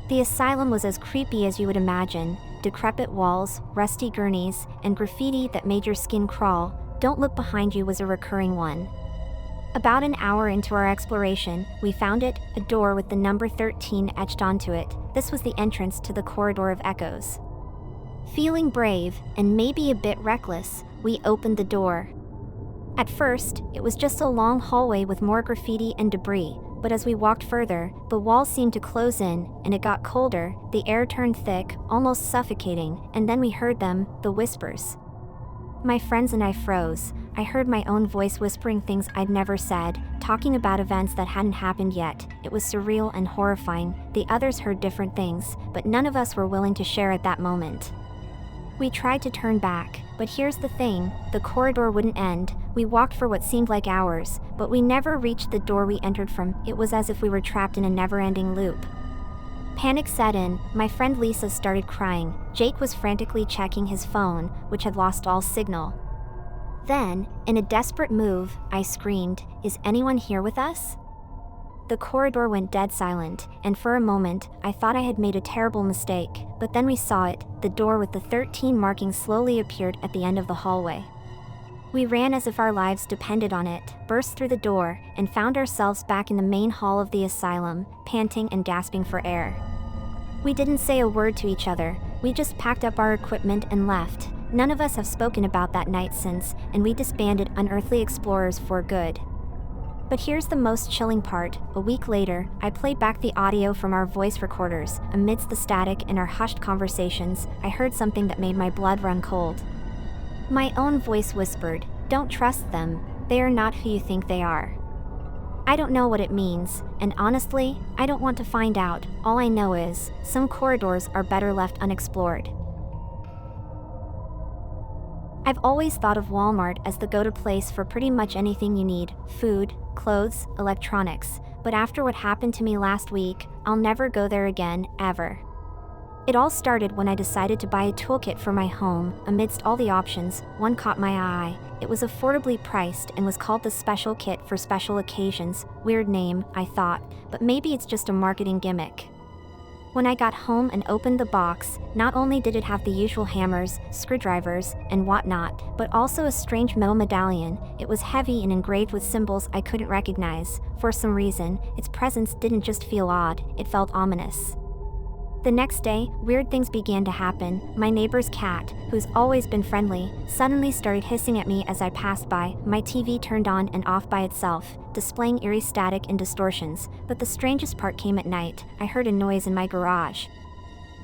The asylum was as creepy as you would imagine: decrepit walls, rusty gurneys, and graffiti that made your skin crawl. "Don't look behind you" was a recurring one. About an hour into our exploration, we found it, a door with the number 13 etched onto it. This was the entrance to the Corridor of Echoes. Feeling brave, and maybe a bit reckless, we opened the door. At first, it was just a long hallway with more graffiti and debris, but as we walked further, the walls seemed to close in, and it got colder. The air turned thick, almost suffocating, and then we heard them, the whispers. My friends and I froze. I heard my own voice whispering things I'd never said, talking about events that hadn't happened yet. It was surreal and horrifying. The others heard different things, but none of us were willing to share at that moment. We tried to turn back, but here's the thing, the corridor wouldn't end. We walked for what seemed like hours, but we never reached the door we entered from. It was as if we were trapped in a never-ending loop. Panic set in. My friend Lisa started crying. Jake was frantically checking his phone, which had lost all signal. Then, in a desperate move, I screamed, "Is anyone here with us?" The corridor went dead silent, and for a moment, I thought I had made a terrible mistake, but then we saw it. The door with the 13 marking slowly appeared at the end of the hallway. We ran as if our lives depended on it, burst through the door, and found ourselves back in the main hall of the asylum, panting and gasping for air. We didn't say a word to each other, we just packed up our equipment and left. None of us have spoken about that night since, and we disbanded Unearthly Explorers for good. But here's the most chilling part. A week later, I played back the audio from our voice recorders. Amidst the static in our hushed conversations, I heard something that made my blood run cold. My own voice whispered, "Don't trust them. They are not who you think they are." I don't know what it means, and honestly, I don't want to find out. All I know is, some corridors are better left unexplored. I've always thought of Walmart as the go-to place for pretty much anything you need: food, clothes, electronics. But after what happened to me last week, I'll never go there again, ever. It all started when I decided to buy a toolkit for my home. Amidst all the options, one caught my eye. It was affordably priced and was called the Special Kit for Special Occasions. Weird name, I thought, but maybe it's just a marketing gimmick. When I got home and opened the box, not only did it have the usual hammers, screwdrivers, and whatnot, but also a strange metal medallion. It was heavy and engraved with symbols I couldn't recognize. For some reason, its presence didn't just feel odd, it felt ominous. The next day, weird things began to happen. My neighbor's cat, who's always been friendly, suddenly started hissing at me as I passed by. My TV turned on and off by itself, displaying eerie static and distortions. But the strangest part came at night. I heard a noise in my garage.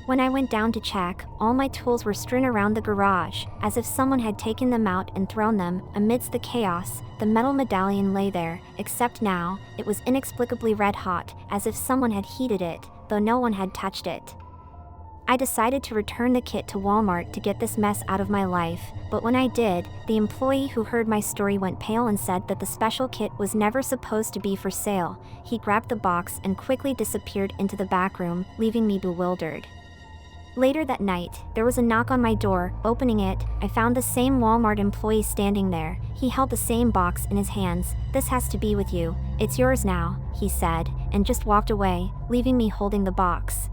When I went down to check, all my tools were strewn around the garage, as if someone had taken them out and thrown them. Amidst the chaos, the metal medallion lay there, except now, it was inexplicably red hot, as if someone had heated it, though no one had touched it. I decided to return the kit to Walmart to get this mess out of my life, but when I did, the employee who heard my story went pale and said that the special kit was never supposed to be for sale. He grabbed the box and quickly disappeared into the back room, leaving me bewildered. Later that night, there was a knock on my door. Opening it, I found the same Walmart employee standing there. He held the same box in his hands. "This has to be with you. It's yours now," he said, and just walked away, leaving me holding the box.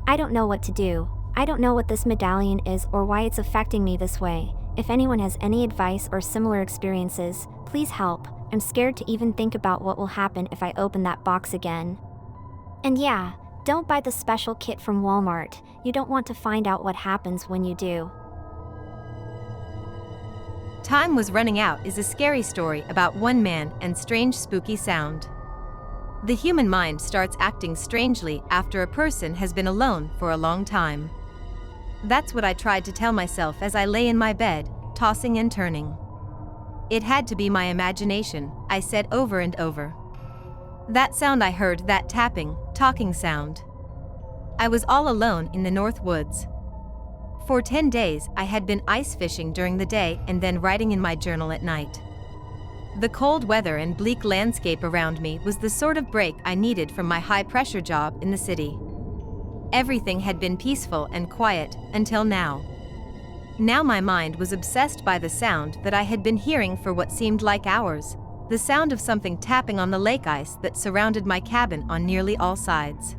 I don't know what to do. I don't know what this medallion is or why it's affecting me this way. If anyone has any advice or similar experiences, please help. I'm scared to even think about what will happen if I open that box again. And yeah, don't buy the special kit from Walmart. You don't want to find out what happens when you do. Time Was Running Out is a scary story about one man and strange spooky sound. The human mind starts acting strangely after a person has been alone for a long time. That's what I tried to tell myself as I lay in my bed, tossing and turning. It had to be my imagination, I said over and over. That sound I heard, that tapping, talking sound. I was all alone in the North Woods. For 10 days, I had been ice fishing during the day and then writing in my journal at night. The cold weather and bleak landscape around me was the sort of break I needed from my high-pressure job in the city. Everything had been peaceful and quiet until now. Now my mind was obsessed by the sound that I had been hearing for what seemed like hours, the sound of something tapping on the lake ice that surrounded my cabin on nearly all sides.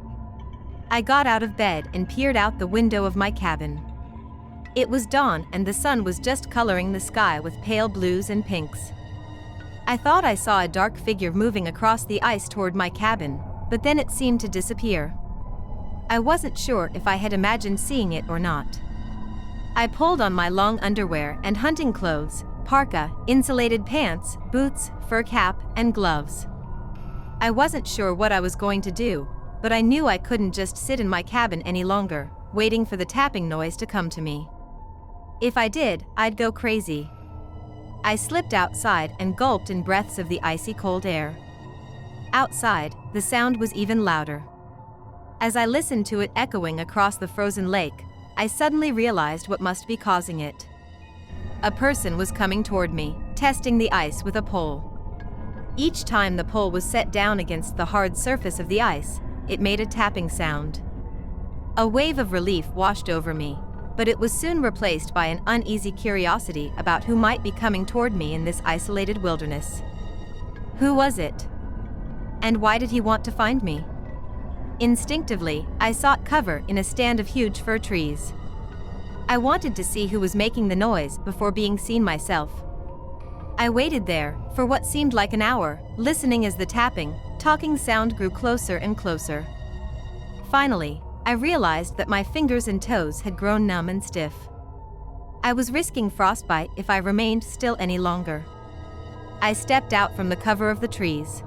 I got out of bed and peered out the window of my cabin. It was dawn and the sun was just coloring the sky with pale blues and pinks. I thought I saw a dark figure moving across the ice toward my cabin, but then it seemed to disappear. I wasn't sure if I had imagined seeing it or not. I pulled on my long underwear and hunting clothes, parka, insulated pants, boots, fur cap, and gloves. I wasn't sure what I was going to do, but I knew I couldn't just sit in my cabin any longer, waiting for the tapping noise to come to me. If I did, I'd go crazy. I slipped outside and gulped in breaths of the icy cold air. Outside, the sound was even louder. As I listened to it echoing across the frozen lake, I suddenly realized what must be causing it. A person was coming toward me, testing the ice with a pole. Each time the pole was set down against the hard surface of the ice, it made a tapping sound. A wave of relief washed over me, but it was soon replaced by an uneasy curiosity about who might be coming toward me in this isolated wilderness. Who was it? And why did he want to find me? Instinctively, I sought cover in a stand of huge fir trees. I wanted to see who was making the noise before being seen myself. I waited there for what seemed like an hour, listening as the tapping, talking sound grew closer and closer. Finally, I realized that my fingers and toes had grown numb and stiff. I was risking frostbite if I remained still any longer. I stepped out from the cover of the trees.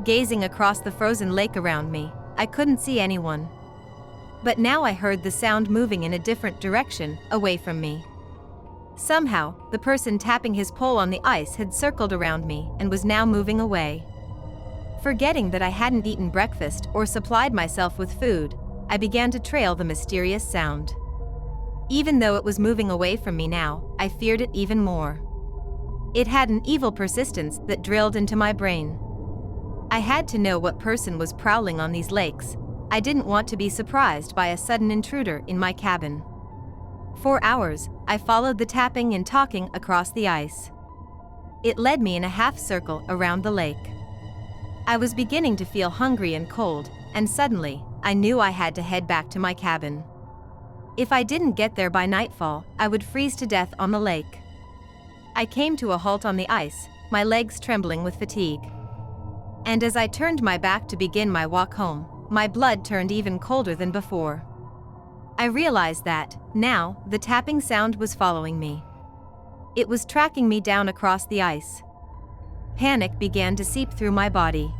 Gazing across the frozen lake around me, I couldn't see anyone. But now I heard the sound moving in a different direction, away from me. Somehow, the person tapping his pole on the ice had circled around me and was now moving away. Forgetting that I hadn't eaten breakfast or supplied myself with food, I began to trail the mysterious sound. Even though it was moving away from me now, I feared it even more. It had an evil persistence that drilled into my brain. I had to know what person was prowling on these lakes. I didn't want to be surprised by a sudden intruder in my cabin. For hours, I followed the tapping and talking across the ice. It led me in a half circle around the lake. I was beginning to feel hungry and cold, and suddenly, I knew I had to head back to my cabin. If I didn't get there by nightfall, I would freeze to death on the lake. I came to a halt on the ice, my legs trembling with fatigue. And as I turned my back to begin my walk home, my blood turned even colder than before. I realized that, now, the tapping sound was following me. It was tracking me down across the ice. Panic began to seep through my body.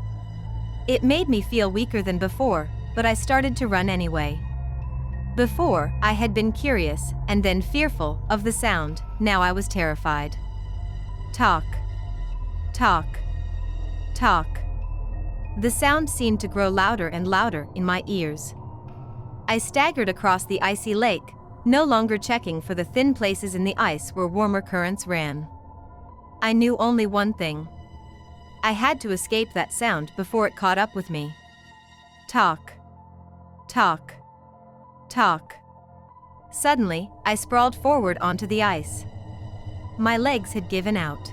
It made me feel weaker than before, but I started to run anyway. Before, I had been curious, and then fearful, of the sound. Now I was terrified. Talk. Talk. Talk. The sound seemed to grow louder and louder in my ears. I staggered across the icy lake, no longer checking for the thin places in the ice where warmer currents ran. I knew only one thing. I had to escape that sound before it caught up with me. Talk. Talk. Talk. Suddenly, I sprawled forward onto the ice. My legs had given out.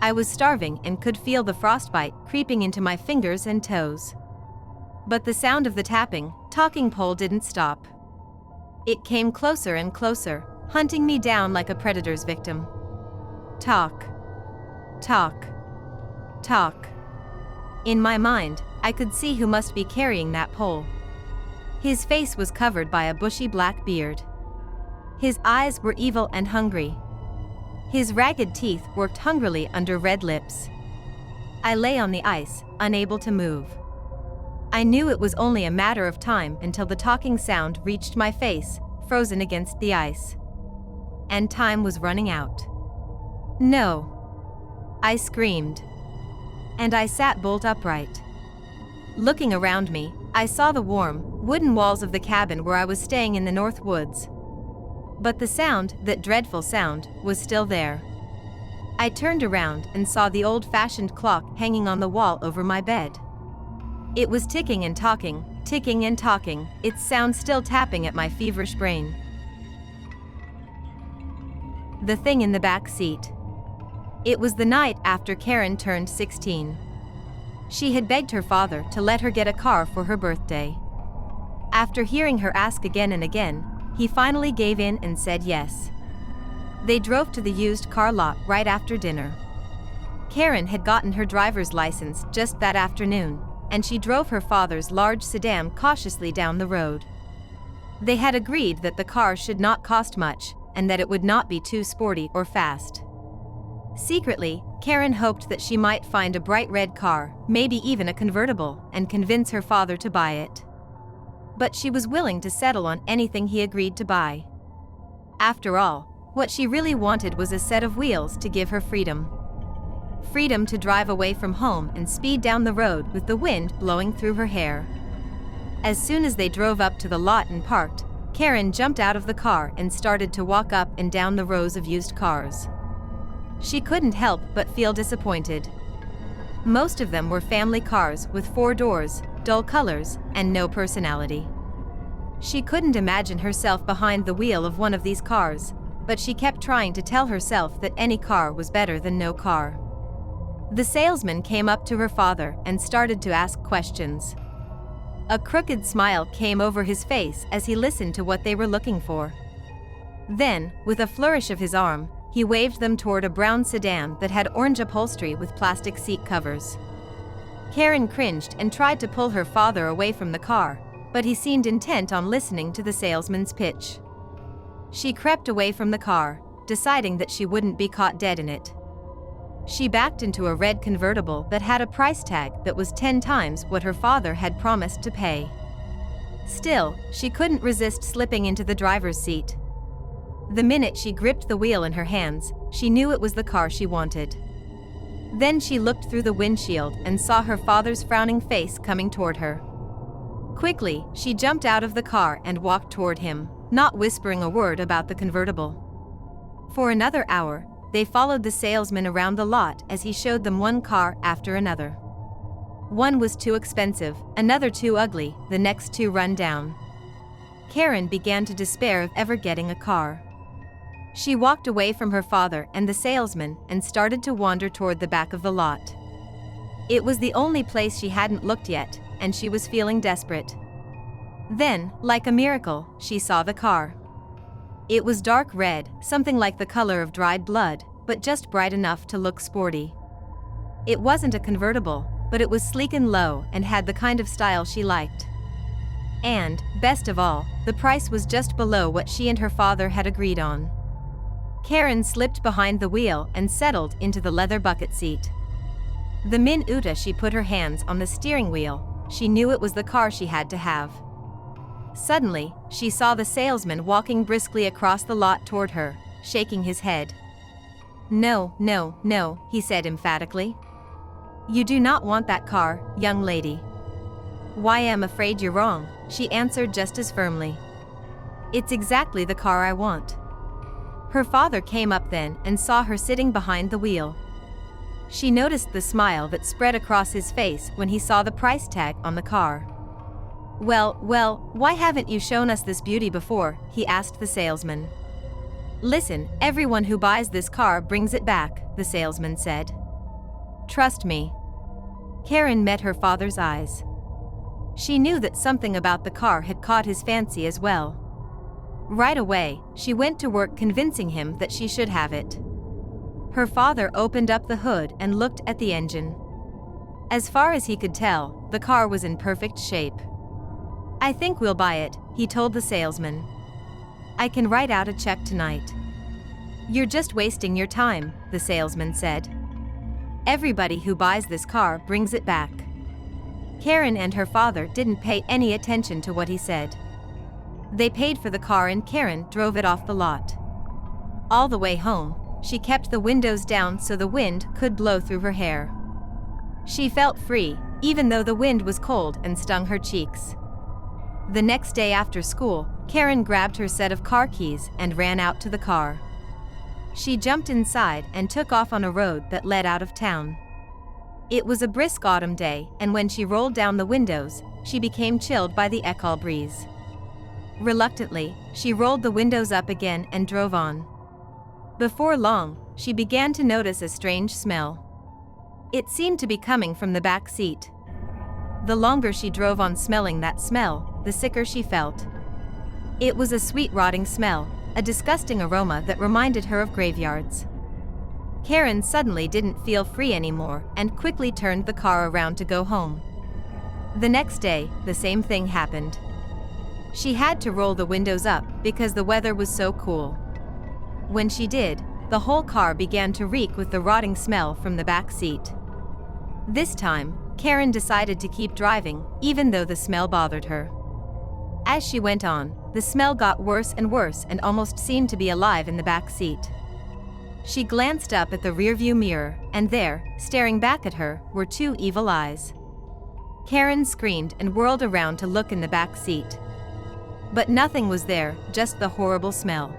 I was starving and could feel the frostbite creeping into my fingers and toes. But the sound of the tapping, talking pole didn't stop. It came closer and closer, hunting me down like a predator's victim. Talk. Talk. Talk. In my mind, I could see who must be carrying that pole. His face was covered by a bushy black beard. His eyes were evil and hungry. His ragged teeth worked hungrily under red lips. I lay on the ice, unable to move. I knew it was only a matter of time until the talking sound reached my face, frozen against the ice. And time was running out. No! I screamed. And I sat bolt upright. Looking around me, I saw the warm, wooden walls of the cabin where I was staying in the North Woods. But the sound, that dreadful sound, was still there. I turned around and saw the old-fashioned clock hanging on the wall over my bed. It was ticking and talking, its sound still tapping at my feverish brain. The thing in the back seat. It was the night after Karen turned 16. She had begged her father to let her get a car for her birthday. After hearing her ask again and again, he finally gave in and said yes. They drove to the used car lot right after dinner. Karen had gotten her driver's license just that afternoon, and she drove her father's large sedan cautiously down the road. They had agreed that the car should not cost much, and that it would not be too sporty or fast. Secretly, Karen hoped that she might find a bright red car, maybe even a convertible, and convince her father to buy it. But she was willing to settle on anything he agreed to buy. After all, What she really wanted was a set of wheels to give her freedom. Freedom to drive away from home and speed down the road with the wind blowing through her hair. As soon as they drove up to the lot and parked, Karen jumped out of the car and started to walk up and down the rows of used cars. She couldn't help but feel disappointed. Most of them were family cars with 4 doors, dull colors, and no personality. She couldn't imagine herself behind the wheel of one of these cars, but she kept trying to tell herself that any car was better than no car. The salesman came up to her father and started to ask questions. A crooked smile came over his face as he listened to what they were looking for. Then, with a flourish of his arm, he waved them toward a brown sedan that had orange upholstery with plastic seat covers. Karen cringed and tried to pull her father away from the car, but he seemed intent on listening to the salesman's pitch. She crept away from the car, deciding that she wouldn't be caught dead in it. She backed into a red convertible that had a price tag that was 10 times what her father had promised to pay. Still, she couldn't resist slipping into the driver's seat. The minute she gripped the wheel in her hands, she knew it was the car she wanted. Then she looked through the windshield and saw her father's frowning face coming toward her. Quickly, she jumped out of the car and walked toward him, not whispering a word about the convertible. For another hour, they followed the salesman around the lot as he showed them one car after another. One was too expensive, another too ugly, the next too run down. Karen began to despair of ever getting a car. She walked away from her father and the salesman and started to wander toward the back of the lot. It was the only place she hadn't looked yet, and she was feeling desperate. Then, like a miracle, she saw the car. It was dark red, something like the color of dried blood, but just bright enough to look sporty. It wasn't a convertible, but it was sleek and low and had the kind of style she liked. And, best of all, the price was just below what she and her father had agreed on. Karen slipped behind the wheel and settled into the leather bucket seat. The minute she put her hands on the steering wheel, she knew it was the car she had to have. Suddenly, she saw the salesman walking briskly across the lot toward her, shaking his head. "No, no, no," he said emphatically. "You do not want that car, young lady." "Why, I'm afraid you're wrong," she answered just as firmly. "It's exactly the car I want." Her father came up then and saw her sitting behind the wheel. She noticed the smile that spread across his face when he saw the price tag on the car. Well, why haven't you shown us this beauty before?" he asked the salesman. "Listen, everyone who buys this car brings it back," the salesman said. "Trust me." Karen met her father's eyes. She knew that something about the car had caught his fancy as well. Right away, she went to work convincing him that she should have it. Her father opened up the hood and looked at the engine. As far as he could tell, the car was in perfect shape. "I think we'll buy it," he told the salesman. "I can write out a check tonight." "You're just wasting your time," the salesman said. "Everybody who buys this car brings it back." Karen and her father didn't pay any attention to what he said. They paid for the car and Karen drove it off the lot. All the way home, she kept the windows down so the wind could blow through her hair. She felt free, even though the wind was cold and stung her cheeks. The next day after school, Karen grabbed her set of car keys and ran out to the car. She jumped inside and took off on a road that led out of town. It was a brisk autumn day, and when she rolled down the windows, she became chilled by the Ecol breeze. Reluctantly, she rolled the windows up again and drove on. Before long, she began to notice a strange smell. It seemed to be coming from the back seat. The longer she drove on smelling that smell, the sicker she felt. It was a sweet rotting smell, a disgusting aroma that reminded her of graveyards. Karen suddenly didn't feel free anymore and quickly turned the car around to go home. The next day, the same thing happened. She had to roll the windows up because the weather was so cool. When she did, the whole car began to reek with the rotting smell from the back seat. This time, Karen decided to keep driving, even though the smell bothered her. As she went on, the smell got worse and almost seemed to be alive in the back seat. She glanced up at the rearview mirror, and there, staring back at her, were two evil eyes. Karen screamed and whirled around to look in the back seat. But nothing was there, just the horrible smell.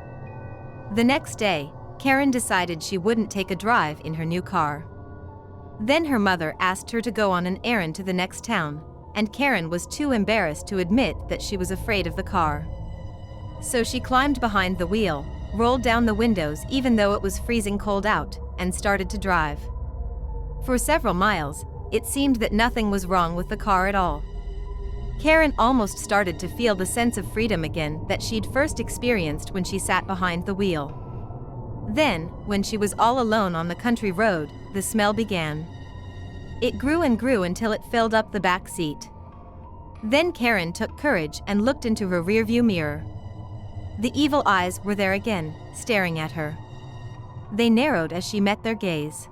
The next day, Karen decided she wouldn't take a drive in her new car. Then her mother asked her to go on an errand to the next town, and Karen was too embarrassed to admit that she was afraid of the car. So she climbed behind the wheel, rolled down the windows even though it was freezing cold out, and started to drive. For several miles, it seemed that nothing was wrong with the car at all. Karen almost started to feel the sense of freedom again that she'd first experienced when she sat behind the wheel. Then, when she was all alone on the country road, the smell began. It grew and grew until it filled up the back seat. Then Karen took courage and looked into her rearview mirror. The evil eyes were there again, staring at her. They narrowed as she met their gaze.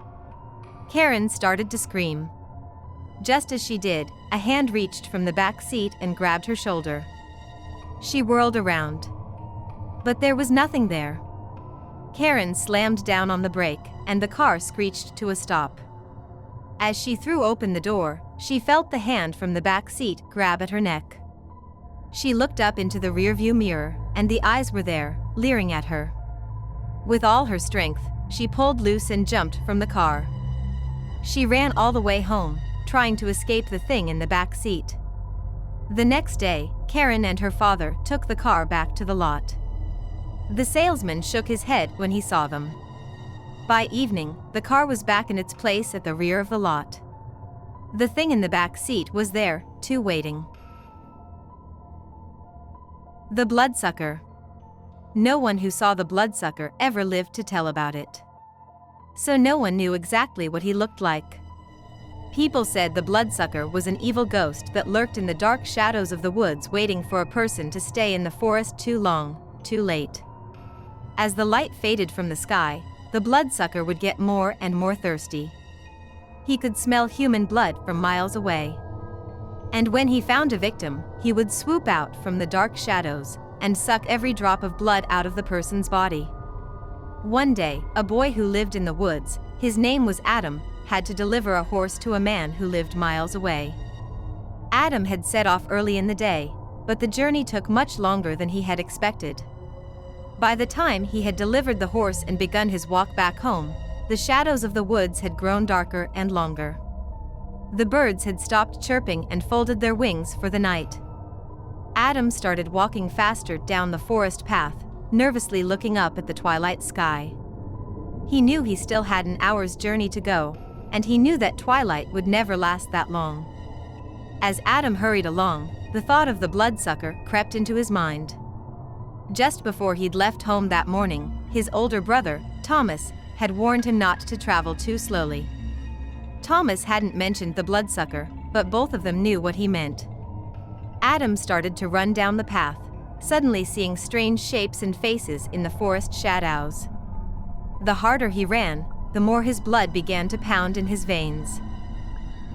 Karen started to scream. Just as she did, a hand reached from the back seat and grabbed her shoulder. She whirled around. But there was nothing there. Karen slammed down on the brake, and the car screeched to a stop. As she threw open the door, she felt the hand from the back seat grab at her neck. She looked up into the rearview mirror, and the eyes were there, leering at her. With all her strength, she pulled loose and jumped from the car. She ran all the way home, trying to escape the thing in the back seat. The next day, Karen and her father took the car back to the lot. The salesman shook his head when he saw them. By evening, the car was back in its place at the rear of the lot. The thing in the back seat was there, too, waiting. The bloodsucker. No one who saw the bloodsucker ever lived to tell about it. So no one knew exactly what he looked like. People said the bloodsucker was an evil ghost that lurked in the dark shadows of the woods waiting for a person to stay in the forest too long, too late. As the light faded from the sky, the bloodsucker would get more and more thirsty. He could smell human blood from miles away. And when he found a victim, he would swoop out from the dark shadows and suck every drop of blood out of the person's body. One day, a boy who lived in the woods, his name was Adam, had to deliver a horse to a man who lived miles away. Adam had set off early in the day, but the journey took much longer than he had expected. By the time he had delivered the horse and begun his walk back home, the shadows of the woods had grown darker and longer. The birds had stopped chirping and folded their wings for the night. Adam started walking faster down the forest path, nervously looking up at the twilight sky. He knew he still had an hour's journey to go, and he knew that twilight would never last that long. As Adam hurried along, the thought of the bloodsucker crept into his mind. Just before he'd left home that morning, his older brother, Thomas, had warned him not to travel too slowly. Thomas hadn't mentioned the bloodsucker, but both of them knew what he meant. Adam started to run down the path, suddenly seeing strange shapes and faces in the forest shadows. The harder he ran, the more his blood began to pound in his veins.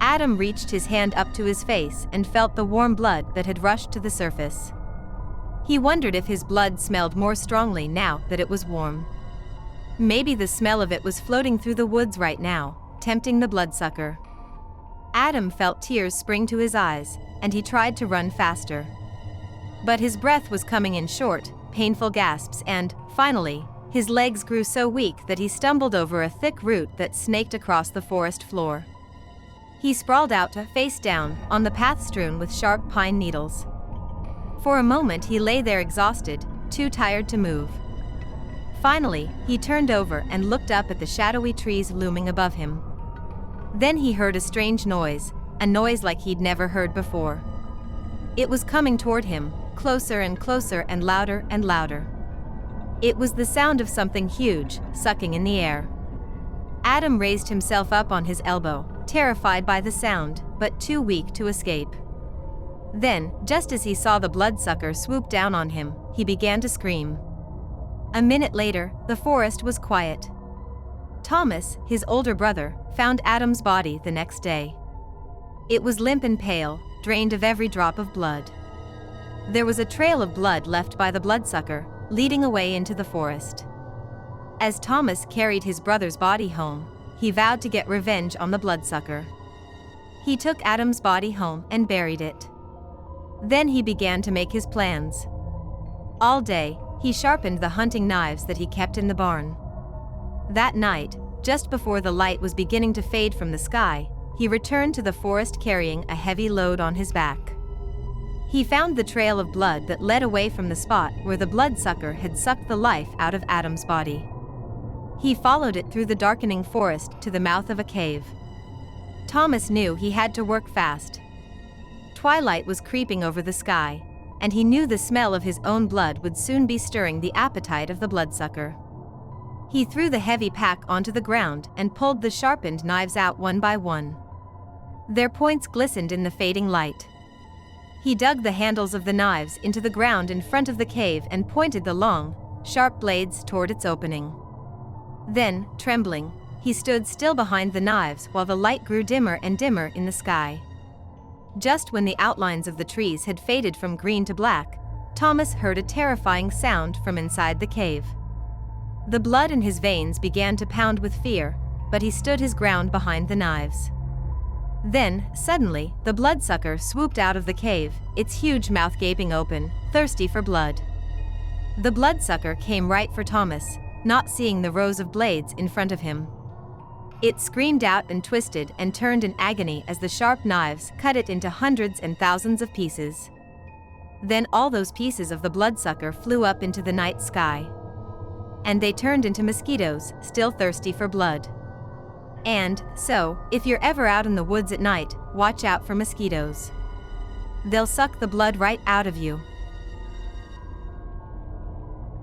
Adam reached his hand up to his face and felt the warm blood that had rushed to the surface. He wondered if his blood smelled more strongly now that it was warm. Maybe the smell of it was floating through the woods right now, tempting the bloodsucker. Adam felt tears spring to his eyes, and he tried to run faster. But his breath was coming in short, painful gasps and, finally, his legs grew so weak that he stumbled over a thick root that snaked across the forest floor. He sprawled out, face down, on the path strewn with sharp pine needles. For a moment he lay there exhausted, too tired to move. Finally, he turned over and looked up at the shadowy trees looming above him. Then he heard a strange noise, a noise like he'd never heard before. It was coming toward him, closer and closer and louder and louder. It was the sound of something huge, sucking in the air. Adam raised himself up on his elbow, terrified by the sound, but too weak to escape. Then, just as he saw the bloodsucker swoop down on him, he began to scream. A minute later, the forest was quiet. Thomas, his older brother, found Adam's body the next day. It was limp and pale, drained of every drop of blood. There was a trail of blood left by the bloodsucker, leading away into the forest. As Thomas carried his brother's body home, he vowed to get revenge on the bloodsucker. He took Adam's body home and buried it. Then he began to make his plans. All day, he sharpened the hunting knives that he kept in the barn. That night, just before the light was beginning to fade from the sky, he returned to the forest carrying a heavy load on his back. He found the trail of blood that led away from the spot where the bloodsucker had sucked the life out of Adam's body. He followed it through the darkening forest to the mouth of a cave. Thomas knew he had to work fast. Twilight was creeping over the sky, and he knew the smell of his own blood would soon be stirring the appetite of the bloodsucker. He threw the heavy pack onto the ground and pulled the sharpened knives out one by one. Their points glistened in the fading light. He dug the handles of the knives into the ground in front of the cave and pointed the long, sharp blades toward its opening. Then, trembling, he stood still behind the knives while the light grew dimmer and dimmer in the sky. Just when the outlines of the trees had faded from green to black, Thomas heard a terrifying sound from inside the cave. The blood in his veins began to pound with fear, but he stood his ground behind the knives. Then, suddenly, the bloodsucker swooped out of the cave, its huge mouth gaping open, thirsty for blood. The bloodsucker came right for Thomas, not seeing the rows of blades in front of him. It screamed out and twisted and turned in agony as the sharp knives cut it into hundreds and thousands of pieces. Then all those pieces of the bloodsucker flew up into the night sky. And they turned into mosquitoes, still thirsty for blood. And, so, if you're ever out in the woods at night, watch out for mosquitoes. They'll suck the blood right out of you.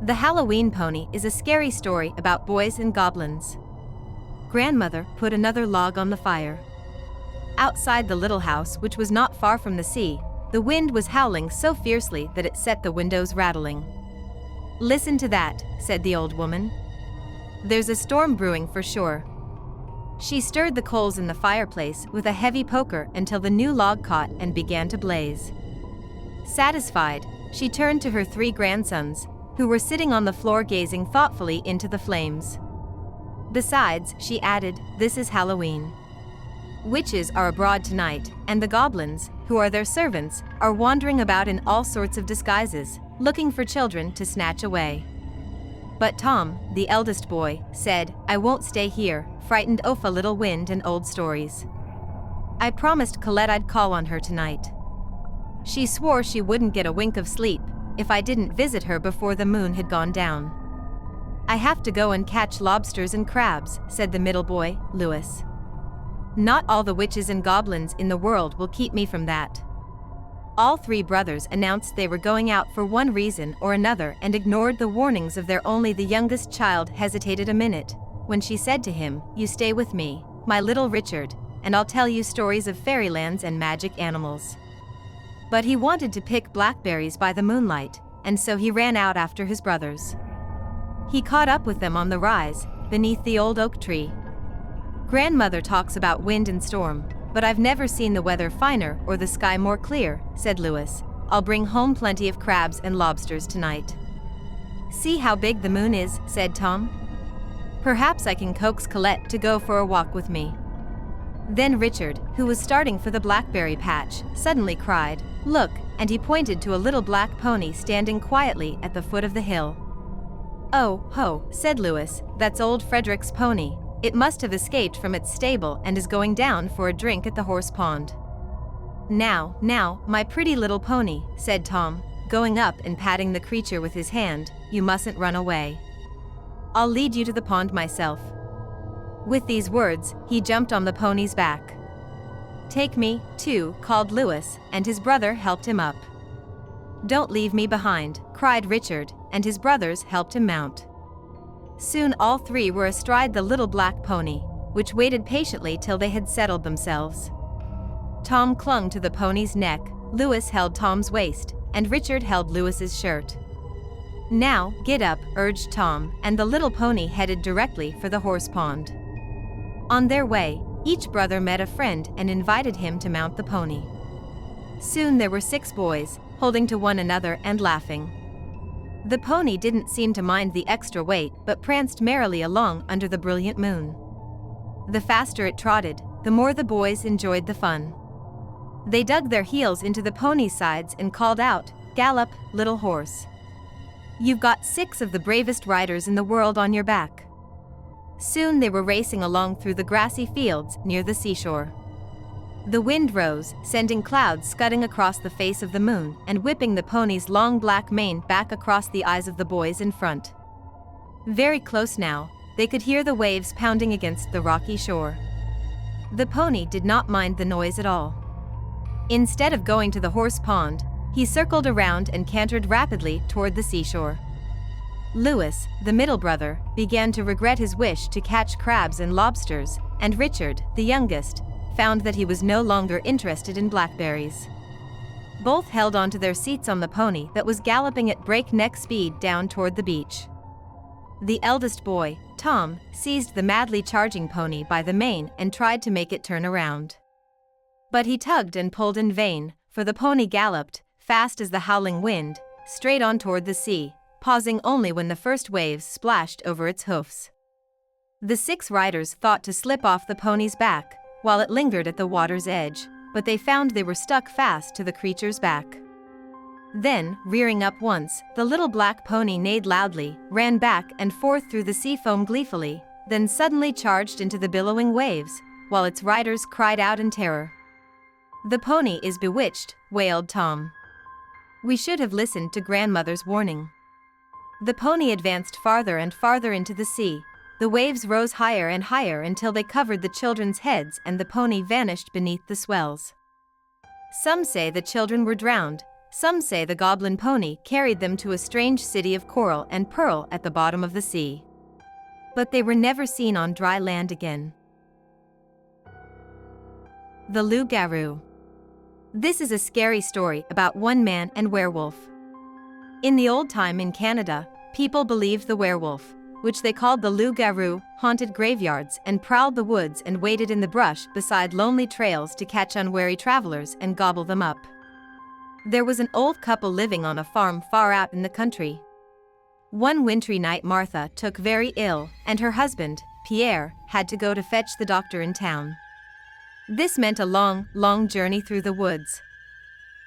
The Halloween Pony is a scary story about boys and goblins. Grandmother put another log on the fire. Outside the little house, which was not far from the sea, the wind was howling so fiercely that it set the windows rattling. "Listen to that," said the old woman. "There's a storm brewing for sure." She stirred the coals in the fireplace with a heavy poker until the new log caught and began to blaze. Satisfied, she turned to her 3 grandsons, who were sitting on the floor gazing thoughtfully into the flames. "Besides," she added, "this is Halloween. Witches are abroad tonight, and the goblins, who are their servants, are wandering about in all sorts of disguises, looking for children to snatch away." But Tom, the eldest boy, said, "I won't stay here, frightened of a little wind and old stories. I promised Colette I'd call on her tonight. She swore she wouldn't get a wink of sleep if I didn't visit her before the moon had gone down. I have to go and catch lobsters and crabs," said the middle boy, Louis. "Not all the witches and goblins in the world will keep me from that." All 3 brothers announced they were going out for one reason or another and ignored the warnings of their only the youngest child hesitated a minute, when she said to him, "You stay with me, my little Richard, and I'll tell you stories of fairylands and magic animals." But he wanted to pick blackberries by the moonlight, and so he ran out after his brothers. He caught up with them on the rise, beneath the old oak tree. "Grandmother talks about wind and storm, but I've never seen the weather finer or the sky more clear," said Louis. "I'll bring home plenty of crabs and lobsters tonight." "See how big the moon is," said Tom. "Perhaps I can coax Colette to go for a walk with me." Then Richard, who was starting for the blackberry patch, suddenly cried, "Look," and he pointed to a little black pony standing quietly at the foot of the hill. "Oh, ho," said Louis, "that's old Frederick's pony. It must have escaped from its stable and is going down for a drink at the horse pond." Now, my pretty little pony," said Tom, going up and patting the creature with his hand, "you mustn't run away. I'll lead you to the pond myself." With these words, he jumped on the pony's back. "Take me, too," called Louis, and his brother helped him up. "Don't leave me behind," cried Richard, and his brothers helped him mount. Soon all 3 were astride the little black pony, which waited patiently till they had settled themselves. Tom clung to the pony's neck, Louis held Tom's waist, and Richard held Louis's shirt. "Now, get up," urged Tom, and the little pony headed directly for the horse pond. On their way, each brother met a friend and invited him to mount the pony. Soon there were 6 boys, holding to one another and laughing. The pony didn't seem to mind the extra weight but pranced merrily along under the brilliant moon. The faster it trotted, the more the boys enjoyed the fun. They dug their heels into the pony's sides and called out, "Gallop, little horse. You've got 6 of the bravest riders in the world on your back." Soon they were racing along through the grassy fields near the seashore. The wind rose, sending clouds scudding across the face of the moon and whipping the pony's long black mane back across the eyes of the boys in front. Very close now, they could hear the waves pounding against the rocky shore. The pony did not mind the noise at all. Instead of going to the horse pond, he circled around and cantered rapidly toward the seashore. Louis, the middle brother, began to regret his wish to catch crabs and lobsters, and Richard, the youngest, found that he was no longer interested in blackberries. Both held onto their seats on the pony that was galloping at breakneck speed down toward the beach. The eldest boy, Tom, seized the madly charging pony by the mane and tried to make it turn around. But he tugged and pulled in vain, for the pony galloped, fast as the howling wind, straight on toward the sea, pausing only when the first waves splashed over its hoofs. The 6 riders thought to slip off the pony's back, while it lingered at the water's edge, but they found they were stuck fast to the creature's back. Then, rearing up once, the little black pony neighed loudly, ran back and forth through the sea foam gleefully, then suddenly charged into the billowing waves, while its riders cried out in terror. "The pony is bewitched," wailed Tom. "We should have listened to grandmother's warning." The pony advanced farther and farther into the sea. The waves rose higher and higher until they covered the children's heads and the pony vanished beneath the swells. Some say the children were drowned, some say the goblin pony carried them to a strange city of coral and pearl at the bottom of the sea. But they were never seen on dry land again. The Lugaru. This is a scary story about one man and werewolf. In the old time in Canada, people believed the werewolf, which they called the lugaru, haunted graveyards and prowled the woods and waited in the brush beside lonely trails to catch unwary travelers and gobble them up. There was an old couple living on a farm far out in the country. One wintry night Martha took very ill, and her husband, Pierre, had to go to fetch the doctor in town. This meant a long, long journey through the woods.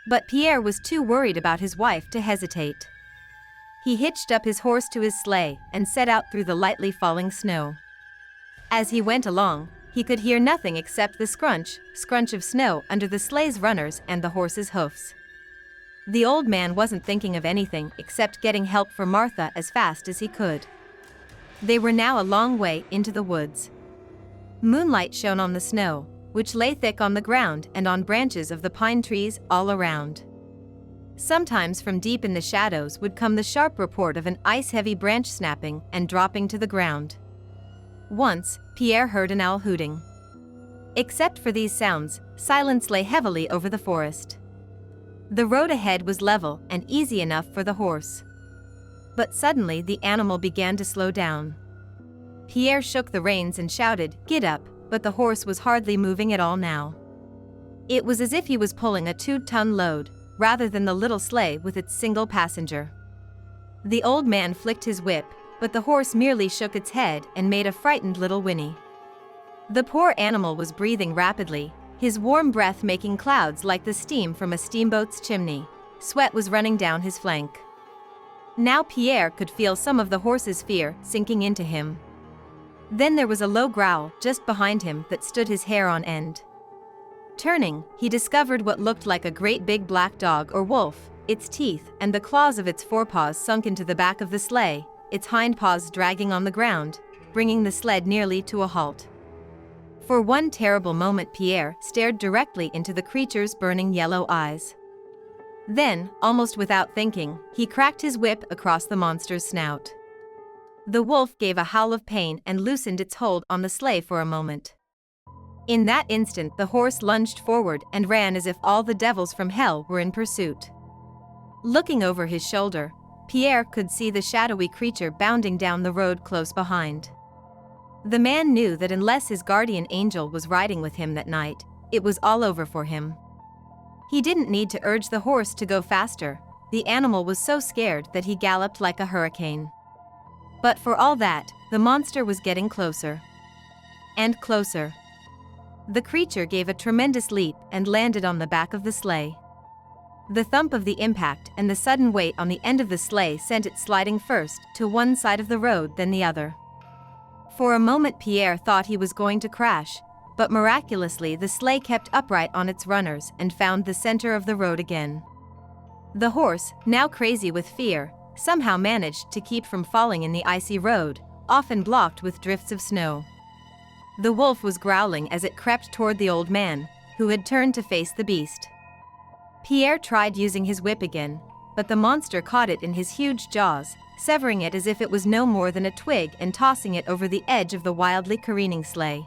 But Pierre was too worried about his wife to hesitate. He hitched up his horse to his sleigh and set out through the lightly falling snow. As he went along, he could hear nothing except the scrunch, scrunch of snow under the sleigh's runners and the horse's hoofs. The old man wasn't thinking of anything except getting help for Martha as fast as he could. They were now a long way into the woods. Moonlight shone on the snow, which lay thick on the ground and on branches of the pine trees all around. Sometimes from deep in the shadows would come the sharp report of an ice-heavy branch snapping and dropping to the ground. Once, Pierre heard an owl hooting. Except for these sounds, silence lay heavily over the forest. The road ahead was level and easy enough for the horse. But suddenly the animal began to slow down. Pierre shook the reins and shouted, "Get up," but the horse was hardly moving at all now. It was as if he was pulling a 2-ton load, rather than the little sleigh with its single passenger. The old man flicked his whip, but the horse merely shook its head and made a frightened little whinny. The poor animal was breathing rapidly, his warm breath making clouds like the steam from a steamboat's chimney. Sweat was running down his flank. Now Pierre could feel some of the horse's fear sinking into him. Then there was a low growl just behind him that stood his hair on end. Turning, he discovered what looked like a great big black dog or wolf, its teeth and the claws of its forepaws sunk into the back of the sleigh, its hind paws dragging on the ground, bringing the sled nearly to a halt. For one terrible moment Pierre stared directly into the creature's burning yellow eyes. Then, almost without thinking, he cracked his whip across the monster's snout. The wolf gave a howl of pain and loosened its hold on the sleigh for a moment. In that instant the horse lunged forward and ran as if all the devils from hell were in pursuit. Looking over his shoulder, Pierre could see the shadowy creature bounding down the road close behind. The man knew that unless his guardian angel was riding with him that night, it was all over for him. He didn't need to urge the horse to go faster. The animal was so scared that he galloped like a hurricane. But for all that, the monster was getting closer. And closer. The creature gave a tremendous leap and landed on the back of the sleigh. The thump of the impact and the sudden weight on the end of the sleigh sent it sliding first to one side of the road then the other. For a moment Pierre thought he was going to crash, but miraculously the sleigh kept upright on its runners and found the center of the road again. The horse, now crazy with fear, somehow managed to keep from falling in the icy road, often blocked with drifts of snow. The wolf was growling as it crept toward the old man, who had turned to face the beast. Pierre tried using his whip again, but the monster caught it in his huge jaws, severing it as if it was no more than a twig and tossing it over the edge of the wildly careening sleigh.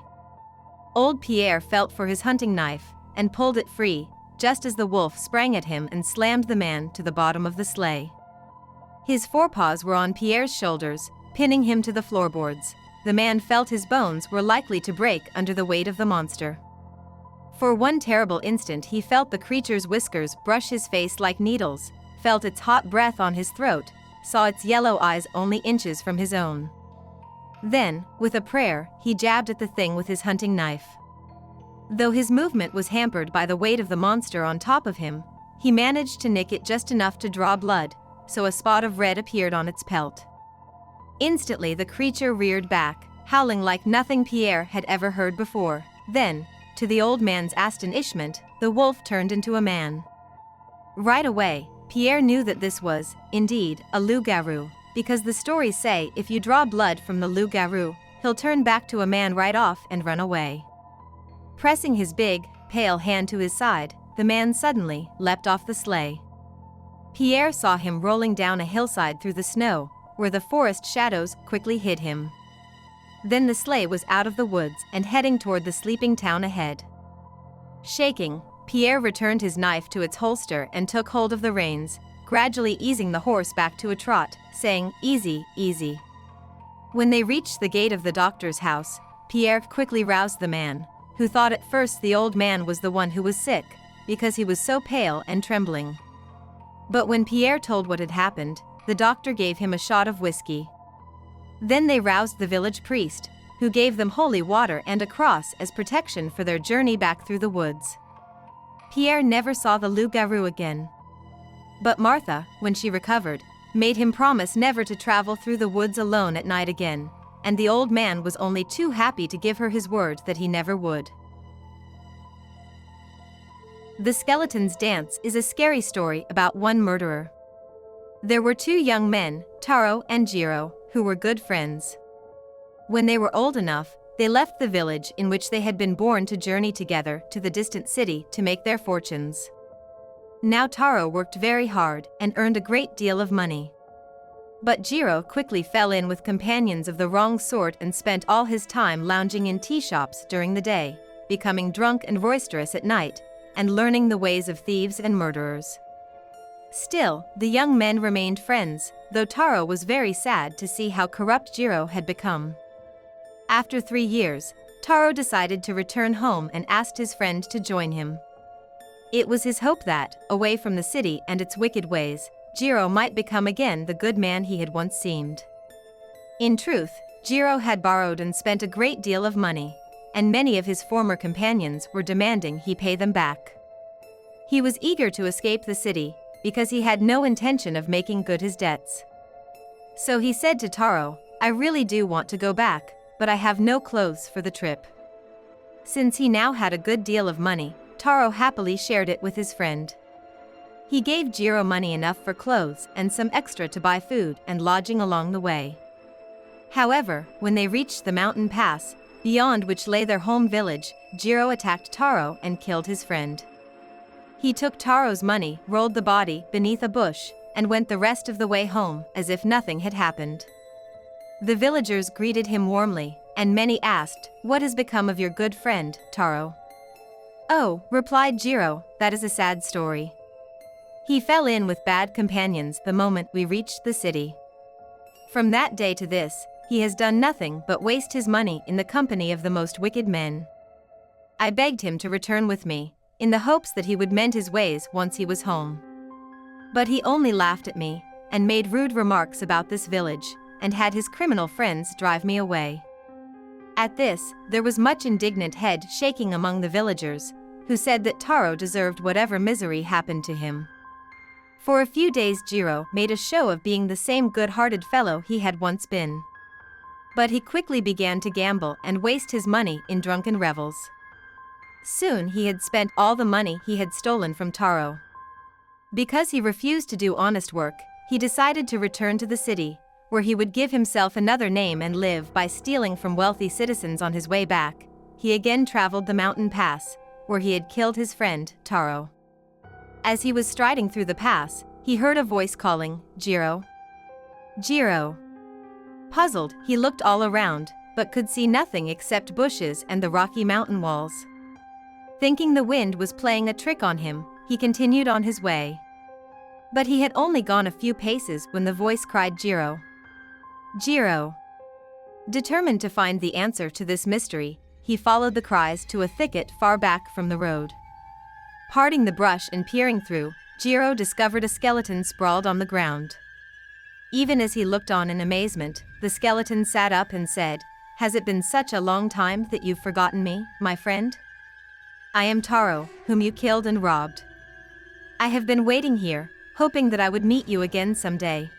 Old Pierre felt for his hunting knife and pulled it free, just as the wolf sprang at him and slammed the man to the bottom of the sleigh. His forepaws were on Pierre's shoulders, pinning him to the floorboards. The man felt his bones were likely to break under the weight of the monster. For one terrible instant he felt the creature's whiskers brush his face like needles, felt its hot breath on his throat, saw its yellow eyes only inches from his own. Then, with a prayer, he jabbed at the thing with his hunting knife. Though his movement was hampered by the weight of the monster on top of him, he managed to nick it just enough to draw blood, so a spot of red appeared on its pelt. Instantly the creature reared back, howling like nothing Pierre had ever heard before. Then, to the old man's astonishment, the wolf turned into a man. Right away, Pierre knew that this was, indeed, a lugaru, because the stories say if you draw blood from the lugaru, he'll turn back to a man right off and run away. Pressing his big, pale hand to his side, the man suddenly leapt off the sleigh. Pierre saw him rolling down a hillside through the snow, where the forest shadows quickly hid him. Then the sleigh was out of the woods and heading toward the sleeping town ahead. Shaking, Pierre returned his knife to its holster and took hold of the reins, gradually easing the horse back to a trot, saying, "Easy, easy." When they reached the gate of the doctor's house, Pierre quickly roused the man, who thought at first the old man was the one who was sick, because he was so pale and trembling. But when Pierre told what had happened, the doctor gave him a shot of whiskey. Then they roused the village priest, who gave them holy water and a cross as protection for their journey back through the woods. Pierre never saw the lugaru again. But Martha, when she recovered, made him promise never to travel through the woods alone at night again, and the old man was only too happy to give her his word that he never would. The Skeleton's Dance is a scary story about one murderer. There were two young men, Taro and Jiro, who were good friends. When they were old enough, they left the village in which they had been born to journey together to the distant city to make their fortunes. Now Taro worked very hard and earned a great deal of money. But Jiro quickly fell in with companions of the wrong sort and spent all his time lounging in tea shops during the day, becoming drunk and boisterous at night, and learning the ways of thieves and murderers. Still, the young men remained friends, though Taro was very sad to see how corrupt Jiro had become. After 3 years, Taro decided to return home and asked his friend to join him. It was his hope that, away from the city and its wicked ways, Jiro might become again the good man he had once seemed. In truth, Jiro had borrowed and spent a great deal of money, and many of his former companions were demanding he pay them back. He was eager to escape the city, because he had no intention of making good his debts. So he said to Taro, "I really do want to go back, but I have no clothes for the trip." Since he now had a good deal of money, Taro happily shared it with his friend. He gave Jiro money enough for clothes and some extra to buy food and lodging along the way. However, when they reached the mountain pass, beyond which lay their home village, Jiro attacked Taro and killed his friend. He took Taro's money, rolled the body beneath a bush, and went the rest of the way home as if nothing had happened. The villagers greeted him warmly, and many asked, "What has become of your good friend, Taro?" "Oh," replied Jiro, "that is a sad story. He fell in with bad companions the moment we reached the city. From that day to this, he has done nothing but waste his money in the company of the most wicked men. I begged him to return with me, in the hopes that he would mend his ways once he was home. But he only laughed at me, and made rude remarks about this village, and had his criminal friends drive me away. At this, there was much indignant head shaking among the villagers, who said that Taro deserved whatever misery happened to him. For a few days Jiro made a show of being the same good-hearted fellow he had once been. But he quickly began to gamble and waste his money in drunken revels. Soon he had spent all the money he had stolen from Taro. Because he refused to do honest work, he decided to return to the city, where he would give himself another name and live by stealing from wealthy citizens. On his way back, he again traveled the mountain pass, where he had killed his friend, Taro. As he was striding through the pass, he heard a voice calling, "Jiro! Jiro!" Puzzled, he looked all around, but could see nothing except bushes and the rocky mountain walls. Thinking the wind was playing a trick on him, he continued on his way. But he had only gone a few paces when the voice cried, "Jiro! Jiro!" Determined to find the answer to this mystery, he followed the cries to a thicket far back from the road. Parting the brush and peering through, Jiro discovered a skeleton sprawled on the ground. Even as he looked on in amazement, the skeleton sat up and said, "Has it been such a long time that you've forgotten me, my friend? I am Taro, whom you killed and robbed. I have been waiting here, hoping that I would meet you again someday."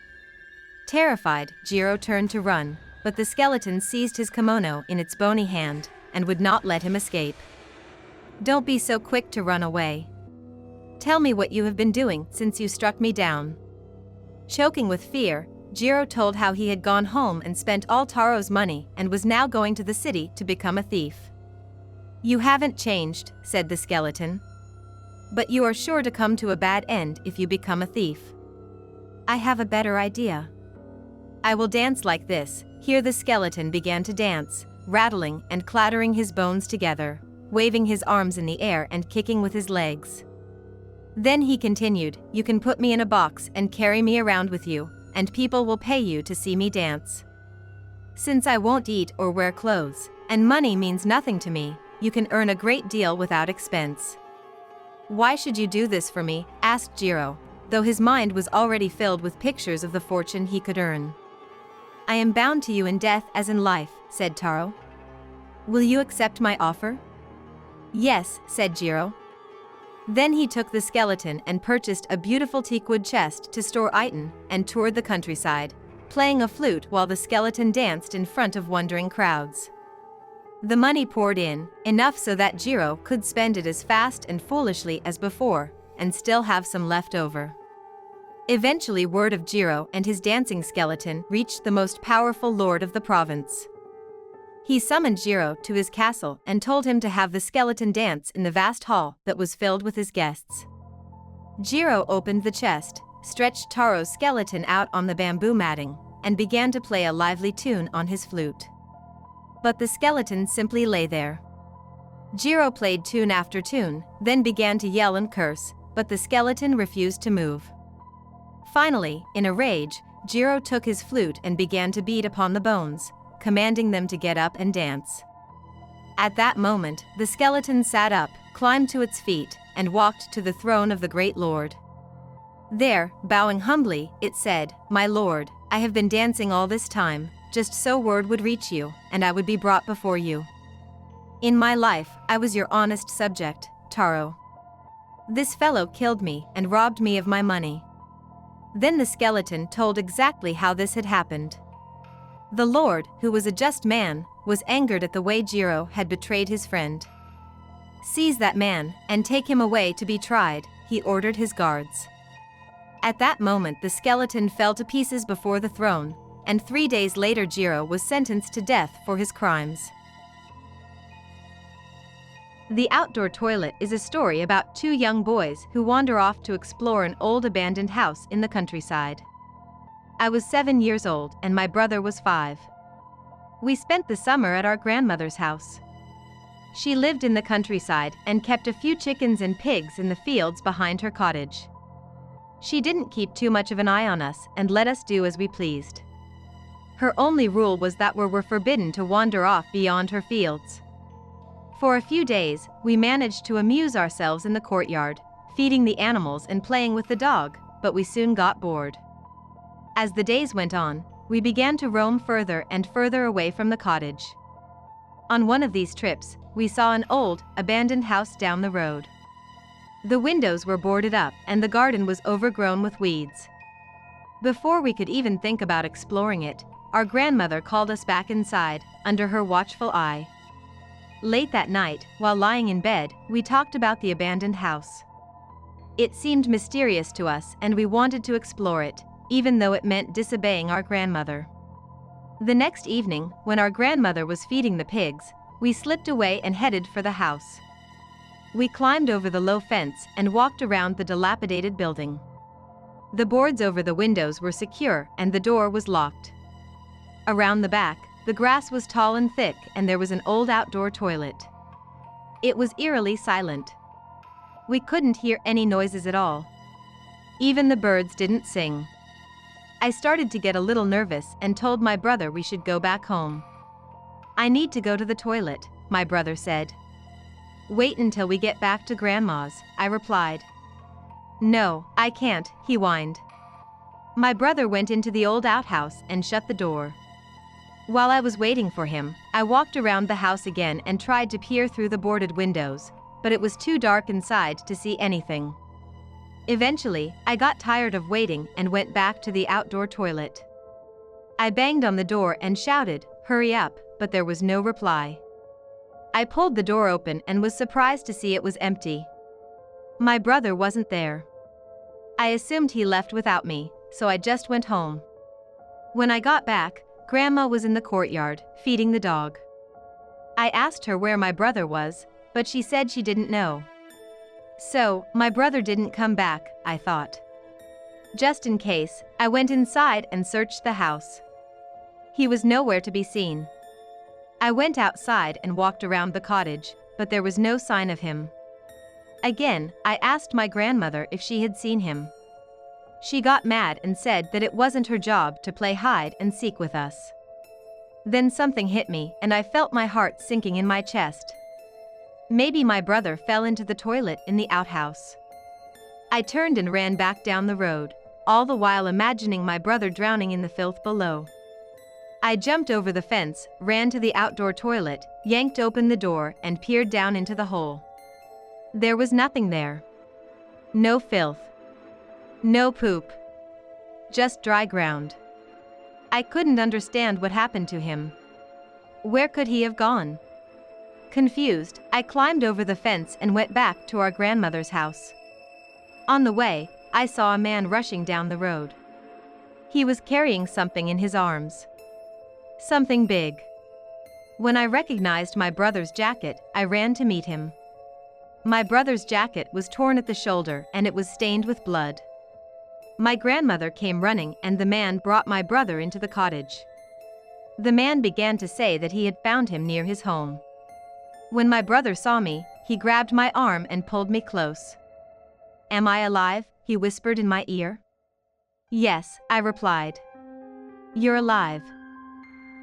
Terrified, Jiro turned to run, but the skeleton seized his kimono in its bony hand and would not let him escape. "Don't be so quick to run away. Tell me what you have been doing since you struck me down." Choking with fear, Jiro told how he had gone home and spent all Taro's money and was now going to the city to become a thief. "You haven't changed," said the skeleton. "But you are sure to come to a bad end if you become a thief. I have a better idea. I will dance like this." Here the skeleton began to dance, rattling and clattering his bones together, waving his arms in the air and kicking with his legs. Then he continued, "You can put me in a box and carry me around with you, and people will pay you to see me dance. Since I won't eat or wear clothes, and money means nothing to me, you can earn a great deal without expense." "Why should you do this for me?" asked Jiro, though his mind was already filled with pictures of the fortune he could earn. "I am bound to you in death as in life," said Taro. "Will you accept my offer?" "Yes," said Jiro. Then he took the skeleton and purchased a beautiful teakwood chest to store item and toured the countryside, playing a flute while the skeleton danced in front of wondering crowds. The money poured in, enough so that Jiro could spend it as fast and foolishly as before, and still have some left over. Eventually word of Jiro and his dancing skeleton reached the most powerful lord of the province. He summoned Jiro to his castle and told him to have the skeleton dance in the vast hall that was filled with his guests. Jiro opened the chest, stretched Taro's skeleton out on the bamboo matting, and began to play a lively tune on his flute. But the skeleton simply lay there. Jiro played tune after tune, then began to yell and curse, but the skeleton refused to move. Finally, in a rage, Jiro took his flute and began to beat upon the bones, commanding them to get up and dance. At that moment, the skeleton sat up, climbed to its feet, and walked to the throne of the great lord. There, bowing humbly, it said, "My lord, I have been dancing all this time, just so word would reach you, and I would be brought before you. In my life, I was your honest subject, Taro. This fellow killed me and robbed me of my money." Then the skeleton told exactly how this had happened. The lord, who was a just man, was angered at the way Jiro had betrayed his friend. "Seize that man, and take him away to be tried," he ordered his guards. At that moment the skeleton fell to pieces before the throne, and 3 days later Jiro was sentenced to death for his crimes. The Outdoor Toilet is a story about 2 young boys who wander off to explore an old abandoned house in the countryside. I was 7 years old and my brother was 5. We spent the summer at our grandmother's house. She lived in the countryside and kept a few chickens and pigs in the fields behind her cottage. She didn't keep too much of an eye on us and let us do as we pleased. Her only rule was that we were forbidden to wander off beyond her fields. For a few days, we managed to amuse ourselves in the courtyard, feeding the animals and playing with the dog, but we soon got bored. As the days went on, we began to roam further and further away from the cottage. On one of these trips, we saw an old, abandoned house down the road. The windows were boarded up and the garden was overgrown with weeds. Before we could even think about exploring it, our grandmother called us back inside, under her watchful eye. Late that night, while lying in bed, we talked about the abandoned house. It seemed mysterious to us and we wanted to explore it, even though it meant disobeying our grandmother. The next evening, when our grandmother was feeding the pigs, we slipped away and headed for the house. We climbed over the low fence and walked around the dilapidated building. The boards over the windows were secure and the door was locked. Around the back, the grass was tall and thick and there was an old outdoor toilet. It was eerily silent. We couldn't hear any noises at all. Even the birds didn't sing. I started to get a little nervous and told my brother we should go back home. "I need to go to the toilet," my brother said. "Wait until we get back to Grandma's," I replied. "No, I can't," he whined. My brother went into the old outhouse and shut the door. While I was waiting for him, I walked around the house again and tried to peer through the boarded windows, but it was too dark inside to see anything. Eventually, I got tired of waiting and went back to the outdoor toilet. I banged on the door and shouted, "Hurry up," but there was no reply. I pulled the door open and was surprised to see it was empty. My brother wasn't there. I assumed he left without me, so I just went home. When I got back, Grandma was in the courtyard, feeding the dog. I asked her where my brother was, but she said she didn't know. So, my brother didn't come back, I thought. Just in case, I went inside and searched the house. He was nowhere to be seen. I went outside and walked around the cottage, but there was no sign of him. Again, I asked my grandmother if she had seen him. She got mad and said that it wasn't her job to play hide and seek with us. Then something hit me and I felt my heart sinking in my chest. Maybe my brother fell into the toilet in the outhouse. I turned and ran back down the road, all the while imagining my brother drowning in the filth below. I jumped over the fence, ran to the outdoor toilet, yanked open the door, and peered down into the hole. There was nothing there. No filth. No poop. Just dry ground. I couldn't understand what happened to him. Where could he have gone? Confused, I climbed over the fence and went back to our grandmother's house. On the way, I saw a man rushing down the road. He was carrying something in his arms. Something big. When I recognized my brother's jacket, I ran to meet him. My brother's jacket was torn at the shoulder and it was stained with blood. My grandmother came running and the man brought my brother into the cottage. The man began to say that he had found him near his home. When my brother saw me, he grabbed my arm and pulled me close. "Am I alive?" he whispered in my ear. "Yes," I replied. "You're alive."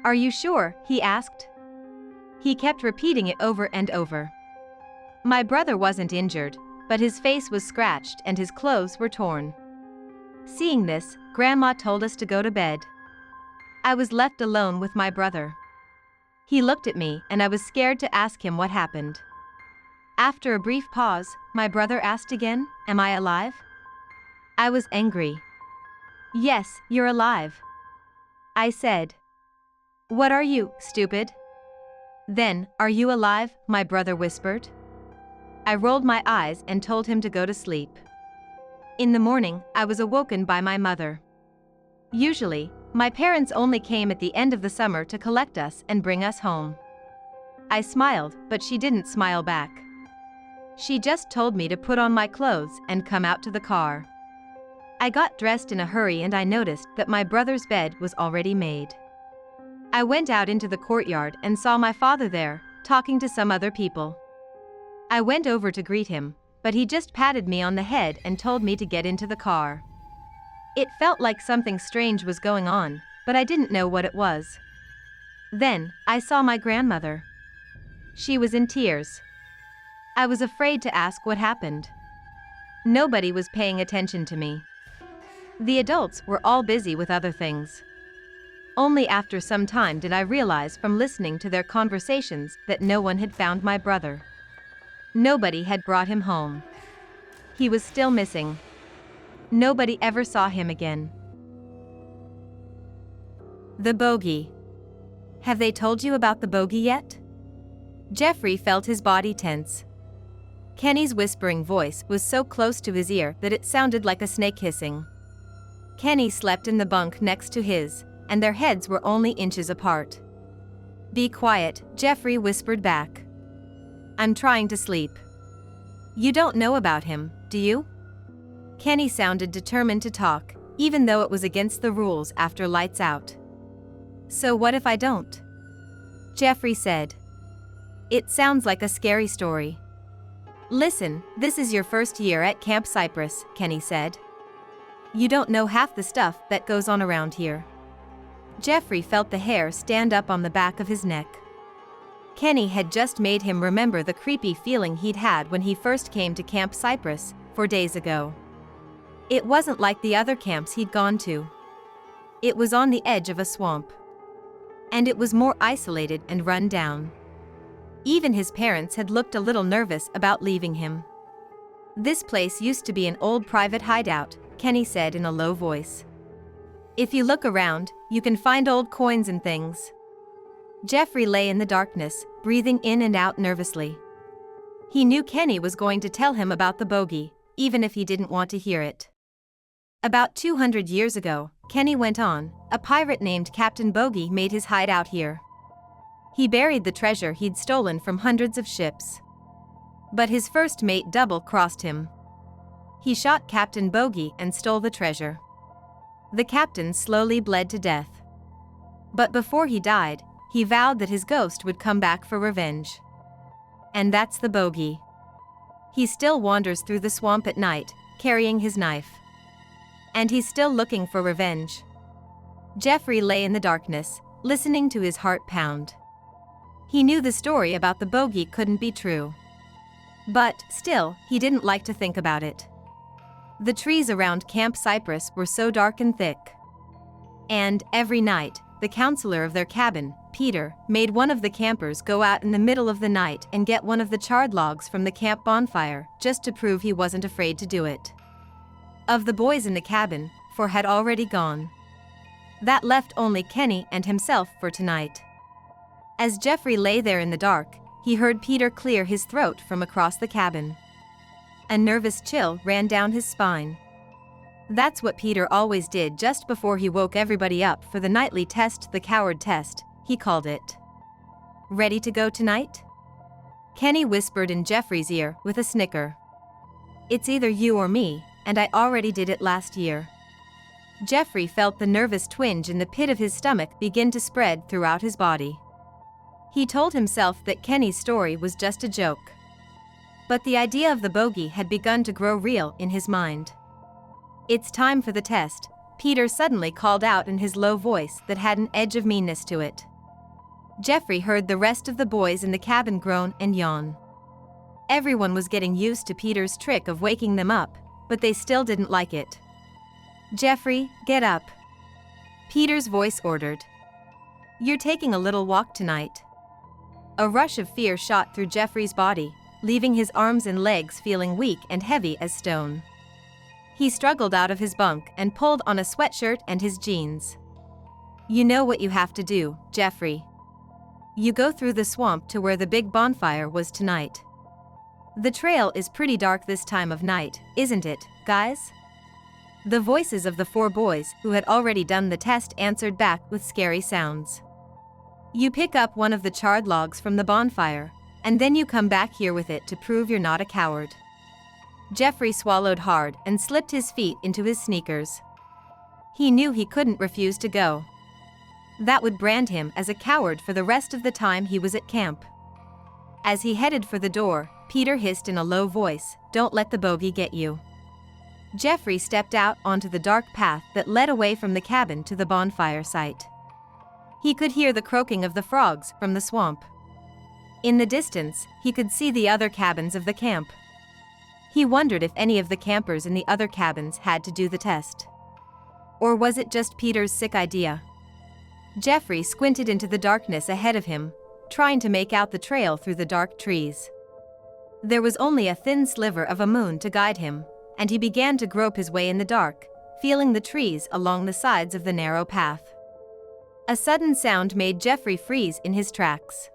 "Are you sure?" he asked. He kept repeating it over and over. My brother wasn't injured, but his face was scratched and his clothes were torn. Seeing this, Grandma told us to go to bed. I was left alone with my brother. He looked at me and I was scared to ask him what happened. After a brief pause, my brother asked again, "Am I alive?" I was angry. "Yes, you're alive," I said. "What are you, stupid?" Then, "Are you alive?" my brother whispered. I rolled my eyes and told him to go to sleep. In the morning, I was awoken by my mother. Usually, my parents only came at the end of the summer to collect us and bring us home. I smiled, but she didn't smile back. She just told me to put on my clothes and come out to the car. I got dressed in a hurry and I noticed that my brother's bed was already made. I went out into the courtyard and saw my father there, talking to some other people. I went over to greet him, but he just patted me on the head and told me to get into the car. It felt like something strange was going on, but I didn't know what it was. Then, I saw my grandmother. She was in tears. I was afraid to ask what happened. Nobody was paying attention to me. The adults were all busy with other things. Only after some time did I realize from listening to their conversations that no one had found my brother. Nobody had brought him home. He was still missing. Nobody ever saw him again. The bogey. Have they told you about the bogey yet? Jeffrey felt his body tense. Kenny's whispering voice was so close to his ear that it sounded like a snake hissing. Kenny slept in the bunk next to his, and their heads were only inches apart. "Be quiet," Jeffrey whispered back. "I'm trying to sleep." "You don't know about him, do you?" Kenny sounded determined to talk, even though it was against the rules after lights out. "So what if I don't?" Jeffrey said. "It sounds like a scary story." "Listen, this is your first year at Camp Cypress," Kenny said. "You don't know half the stuff that goes on around here." Jeffrey felt the hair stand up on the back of his neck. Kenny had just made him remember the creepy feeling he'd had when he first came to Camp Cypress 4 days ago. It wasn't like the other camps he'd gone to. It was on the edge of a swamp. And it was more isolated and run down. Even his parents had looked a little nervous about leaving him. "This place used to be an old private hideout," Kenny said in a low voice. "If you look around, you can find old coins and things." Jeffrey lay in the darkness, breathing in and out nervously. He knew Kenny was going to tell him about the bogey, even if he didn't want to hear it. "About 200 years ago," Kenny went on, "a pirate named Captain Bogey made his hideout here. He buried the treasure he'd stolen from hundreds of ships. But his first mate double-crossed him. He shot Captain Bogey and stole the treasure. The captain slowly bled to death. But before he died, he vowed that his ghost would come back for revenge. And that's the bogey. He still wanders through the swamp at night, carrying his knife. And he's still looking for revenge." Jeffrey lay in the darkness, listening to his heart pound. He knew the story about the bogey couldn't be true. But, still, he didn't like to think about it. The trees around Camp Cypress were so dark and thick. And, every night, the counselor of their cabin, Peter, made one of the campers go out in the middle of the night and get one of the charred logs from the camp bonfire, just to prove he wasn't afraid to do it. Of the boys in the cabin, 4 had already gone. That left only Kenny and himself for tonight. As Jeffrey lay there in the dark, he heard Peter clear his throat from across the cabin. A nervous chill ran down his spine. That's what Peter always did just before he woke everybody up for the nightly test, the coward test, he called it. "Ready to go tonight?" Kenny whispered in Jeffrey's ear with a snicker. "It's either you or me, and I already did it last year." Jeffrey felt the nervous twinge in the pit of his stomach begin to spread throughout his body. He told himself that Kenny's story was just a joke. But the idea of the bogey had begun to grow real in his mind. "It's time for the test," Peter suddenly called out in his low voice that had an edge of meanness to it. Jeffrey heard the rest of the boys in the cabin groan and yawn. Everyone was getting used to Peter's trick of waking them up, but they still didn't like it. "Jeffrey, get up," Peter's voice ordered. "You're taking a little walk tonight." A rush of fear shot through Jeffrey's body, leaving his arms and legs feeling weak and heavy as stone. He struggled out of his bunk and pulled on a sweatshirt and his jeans. "You know what you have to do, Jeffrey. You go through the swamp to where the big bonfire was tonight. The trail is pretty dark this time of night, isn't it, guys?" The voices of the 4 boys who had already done the test answered back with scary sounds. "You pick up one of the charred logs from the bonfire, and then you come back here with it to prove you're not a coward." Jeffrey swallowed hard and slipped his feet into his sneakers. He knew he couldn't refuse to go. That would brand him as a coward for the rest of the time he was at camp. As he headed for the door, Peter hissed in a low voice, "Don't let the bogey get you." Jeffrey stepped out onto the dark path that led away from the cabin to the bonfire site. He could hear the croaking of the frogs from the swamp. In the distance, he could see the other cabins of the camp. He wondered if any of the campers in the other cabins had to do the test. Or was it just Peter's sick idea? Jeffrey squinted into the darkness ahead of him, trying to make out the trail through the dark trees. There was only a thin sliver of a moon to guide him, and he began to grope his way in the dark, feeling the trees along the sides of the narrow path. A sudden sound made Jeffrey freeze in his tracks.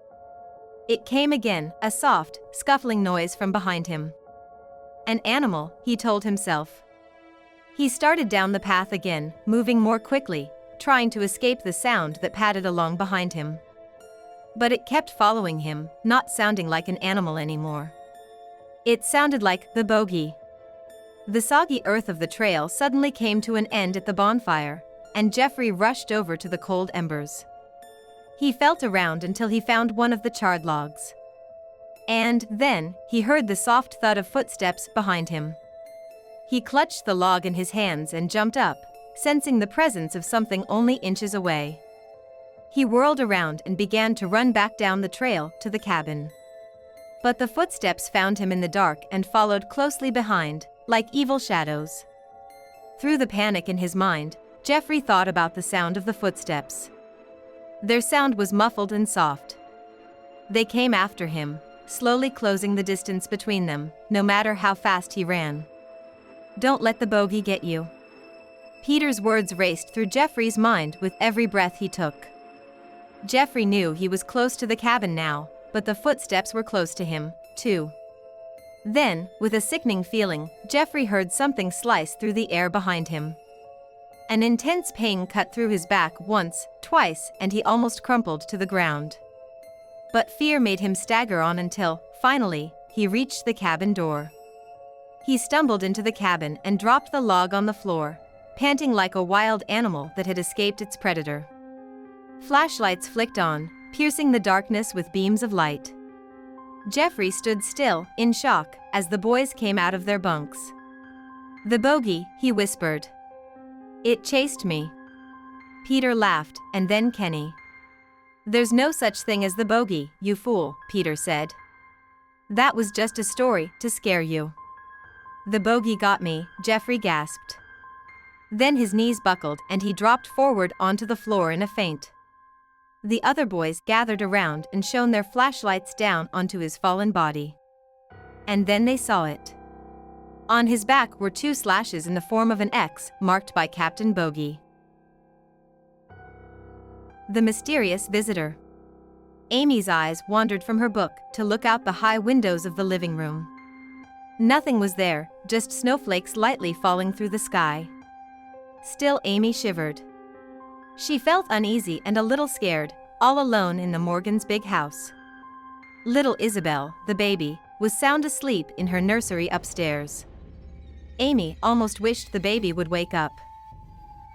It came again, a soft, scuffling noise from behind him. An animal, he told himself. He started down the path again, moving more quickly, trying to escape the sound that padded along behind him. But it kept following him, not sounding like an animal anymore. It sounded like the bogey. The soggy earth of the trail suddenly came to an end at the bonfire, and Jeffrey rushed over to the cold embers. He felt around until he found one of the charred logs. And then, he heard the soft thud of footsteps behind him. He clutched the log in his hands and jumped up, sensing the presence of something only inches away. He whirled around and began to run back down the trail to the cabin. But the footsteps found him in the dark and followed closely behind, like evil shadows. Through the panic in his mind, Jeffrey thought about the sound of the footsteps. Their sound was muffled and soft. They came after him, slowly closing the distance between them, no matter how fast he ran. "Don't let the bogey get you." Peter's words raced through Jeffrey's mind with every breath he took. Jeffrey knew he was close to the cabin now, but the footsteps were close to him, too. Then, with a sickening feeling, Jeffrey heard something slice through the air behind him. An intense pain cut through his back once, twice, and he almost crumpled to the ground. But fear made him stagger on until, finally, he reached the cabin door. He stumbled into the cabin and dropped the log on the floor, panting like a wild animal that had escaped its predator. Flashlights flicked on, piercing the darkness with beams of light. Jeffrey stood still, in shock, as the boys came out of their bunks. "The bogey," he whispered. "It chased me." Peter laughed, and then Kenny. "There's no such thing as the bogey, you fool," Peter said. "That was just a story to scare you." "The bogey got me," Jeffrey gasped. Then his knees buckled and he dropped forward onto the floor in a faint. The other boys gathered around and shone their flashlights down onto his fallen body. And then they saw it. On his back were 2 slashes in the form of an X, marked by Captain Bogey. The mysterious visitor. Amy's eyes wandered from her book to look out the high windows of the living room. Nothing was there, just snowflakes lightly falling through the sky. Still, Amy shivered. She felt uneasy and a little scared, all alone in the Morgans' big house. Little Isabel, the baby, was sound asleep in her nursery upstairs. Amy almost wished the baby would wake up.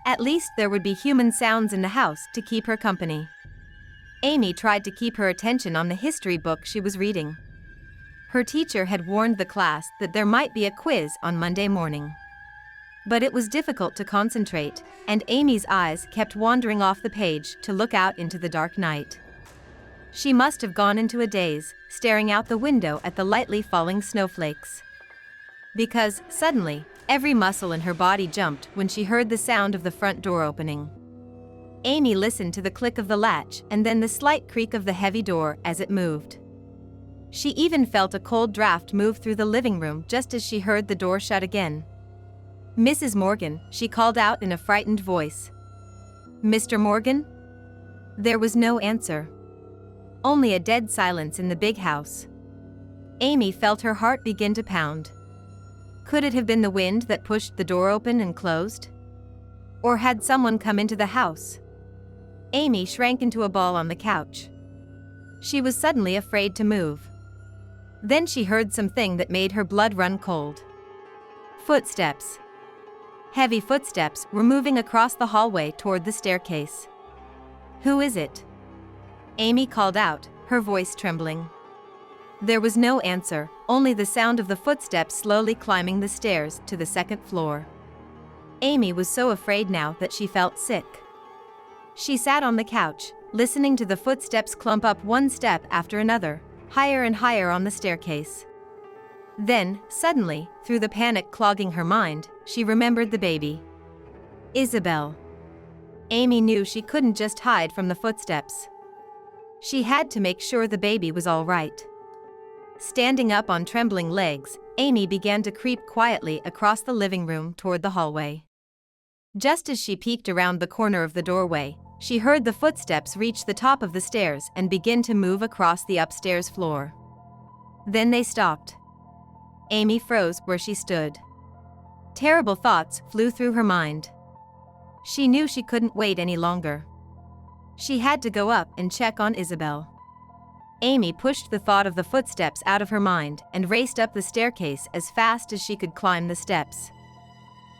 At least there would be human sounds in the house to keep her company. Amy tried to keep her attention on the history book she was reading. Her teacher had warned the class that there might be a quiz on Monday morning. But it was difficult to concentrate, and Amy's eyes kept wandering off the page to look out into the dark night. She must have gone into a daze, staring out the window at the lightly falling snowflakes. Because, suddenly, every muscle in her body jumped when she heard the sound of the front door opening. Amy listened to the click of the latch and then the slight creak of the heavy door as it moved. She even felt a cold draft move through the living room just as she heard the door shut again. "Mrs. Morgan," she called out in a frightened voice. "Mr. Morgan?" There was no answer. Only a dead silence in the big house. Amy felt her heart begin to pound. Could it have been the wind that pushed the door open and closed? Or had someone come into the house? Amy shrank into a ball on the couch. She was suddenly afraid to move. Then she heard something that made her blood run cold. Footsteps. Heavy footsteps were moving across the hallway toward the staircase. "Who is it?" Amy called out, her voice trembling. There was no answer, only the sound of the footsteps slowly climbing the stairs to the second floor. Amy was so afraid now that she felt sick. She sat on the couch, listening to the footsteps clump up one step after another, higher and higher on the staircase. Then, suddenly, through the panic clogging her mind, she remembered the baby. Isabel. Amy knew she couldn't just hide from the footsteps. She had to make sure the baby was all right. Standing up on trembling legs, Amy began to creep quietly across the living room toward the hallway. Just as she peeked around the corner of the doorway, she heard the footsteps reach the top of the stairs and begin to move across the upstairs floor. Then they stopped. Amy froze where she stood. Terrible thoughts flew through her mind. She knew she couldn't wait any longer. She had to go up and check on Isabel. Amy pushed the thought of the footsteps out of her mind and raced up the staircase as fast as she could climb the steps.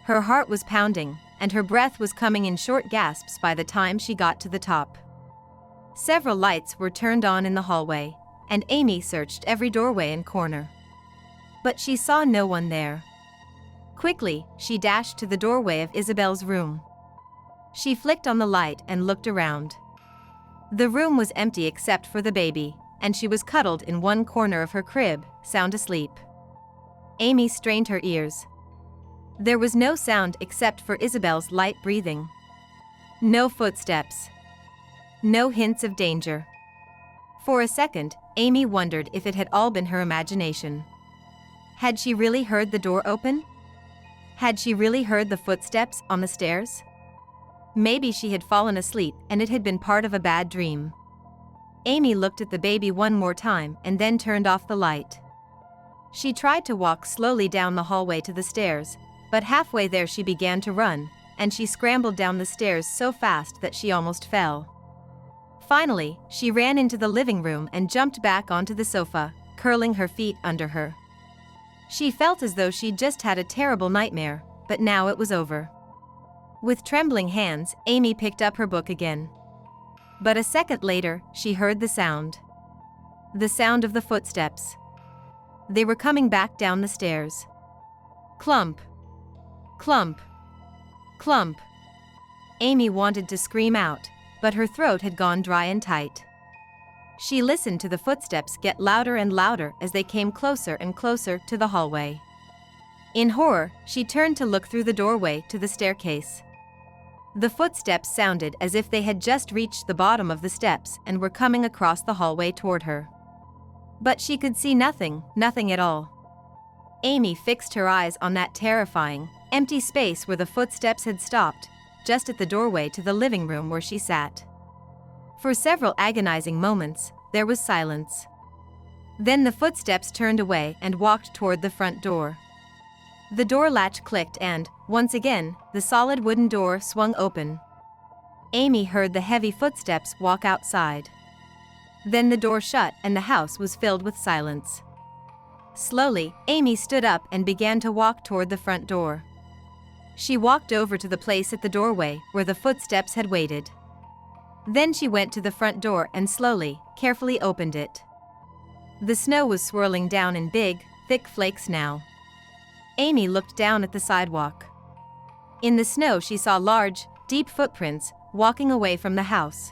Her heart was pounding, and her breath was coming in short gasps by the time she got to the top. Several lights were turned on in the hallway, and Amy searched every doorway and corner. But she saw no one there. Quickly, she dashed to the doorway of Isabel's room. She flicked on the light and looked around. The room was empty except for the baby, and she was cuddled in one corner of her crib, sound asleep. Amy strained her ears. There was no sound except for Isabel's light breathing. No footsteps. No hints of danger. For a second, Amy wondered if it had all been her imagination. Had she really heard the door open? Had she really heard the footsteps on the stairs? Maybe she had fallen asleep and it had been part of a bad dream. Amy looked at the baby one more time and then turned off the light. She tried to walk slowly down the hallway to the stairs, but halfway there she began to run, and she scrambled down the stairs so fast that she almost fell. Finally, she ran into the living room and jumped back onto the sofa, curling her feet under her. She felt as though she'd just had a terrible nightmare, but now it was over. With trembling hands, Amy picked up her book again. But a second later, she heard the sound. The sound of the footsteps. They were coming back down the stairs. Clump. Clump. Clump. Amy wanted to scream out, but her throat had gone dry and tight. She listened to the footsteps get louder and louder as they came closer and closer to the hallway. In horror, she turned to look through the doorway to the staircase. The footsteps sounded as if they had just reached the bottom of the steps and were coming across the hallway toward her. But she could see nothing, nothing at all. Amy fixed her eyes on that terrifying, empty space where the footsteps had stopped, just at the doorway to the living room where she sat. For several agonizing moments, there was silence. Then the footsteps turned away and walked toward the front door. The door latch clicked and, once again, the solid wooden door swung open. Amy heard the heavy footsteps walk outside. Then the door shut and the house was filled with silence. Slowly, Amy stood up and began to walk toward the front door. She walked over to the place at the doorway where the footsteps had waited. Then she went to the front door and slowly, carefully opened it. The snow was swirling down in big, thick flakes now. Amy looked down at the sidewalk. In the snow she saw large, deep footprints, walking away from the house.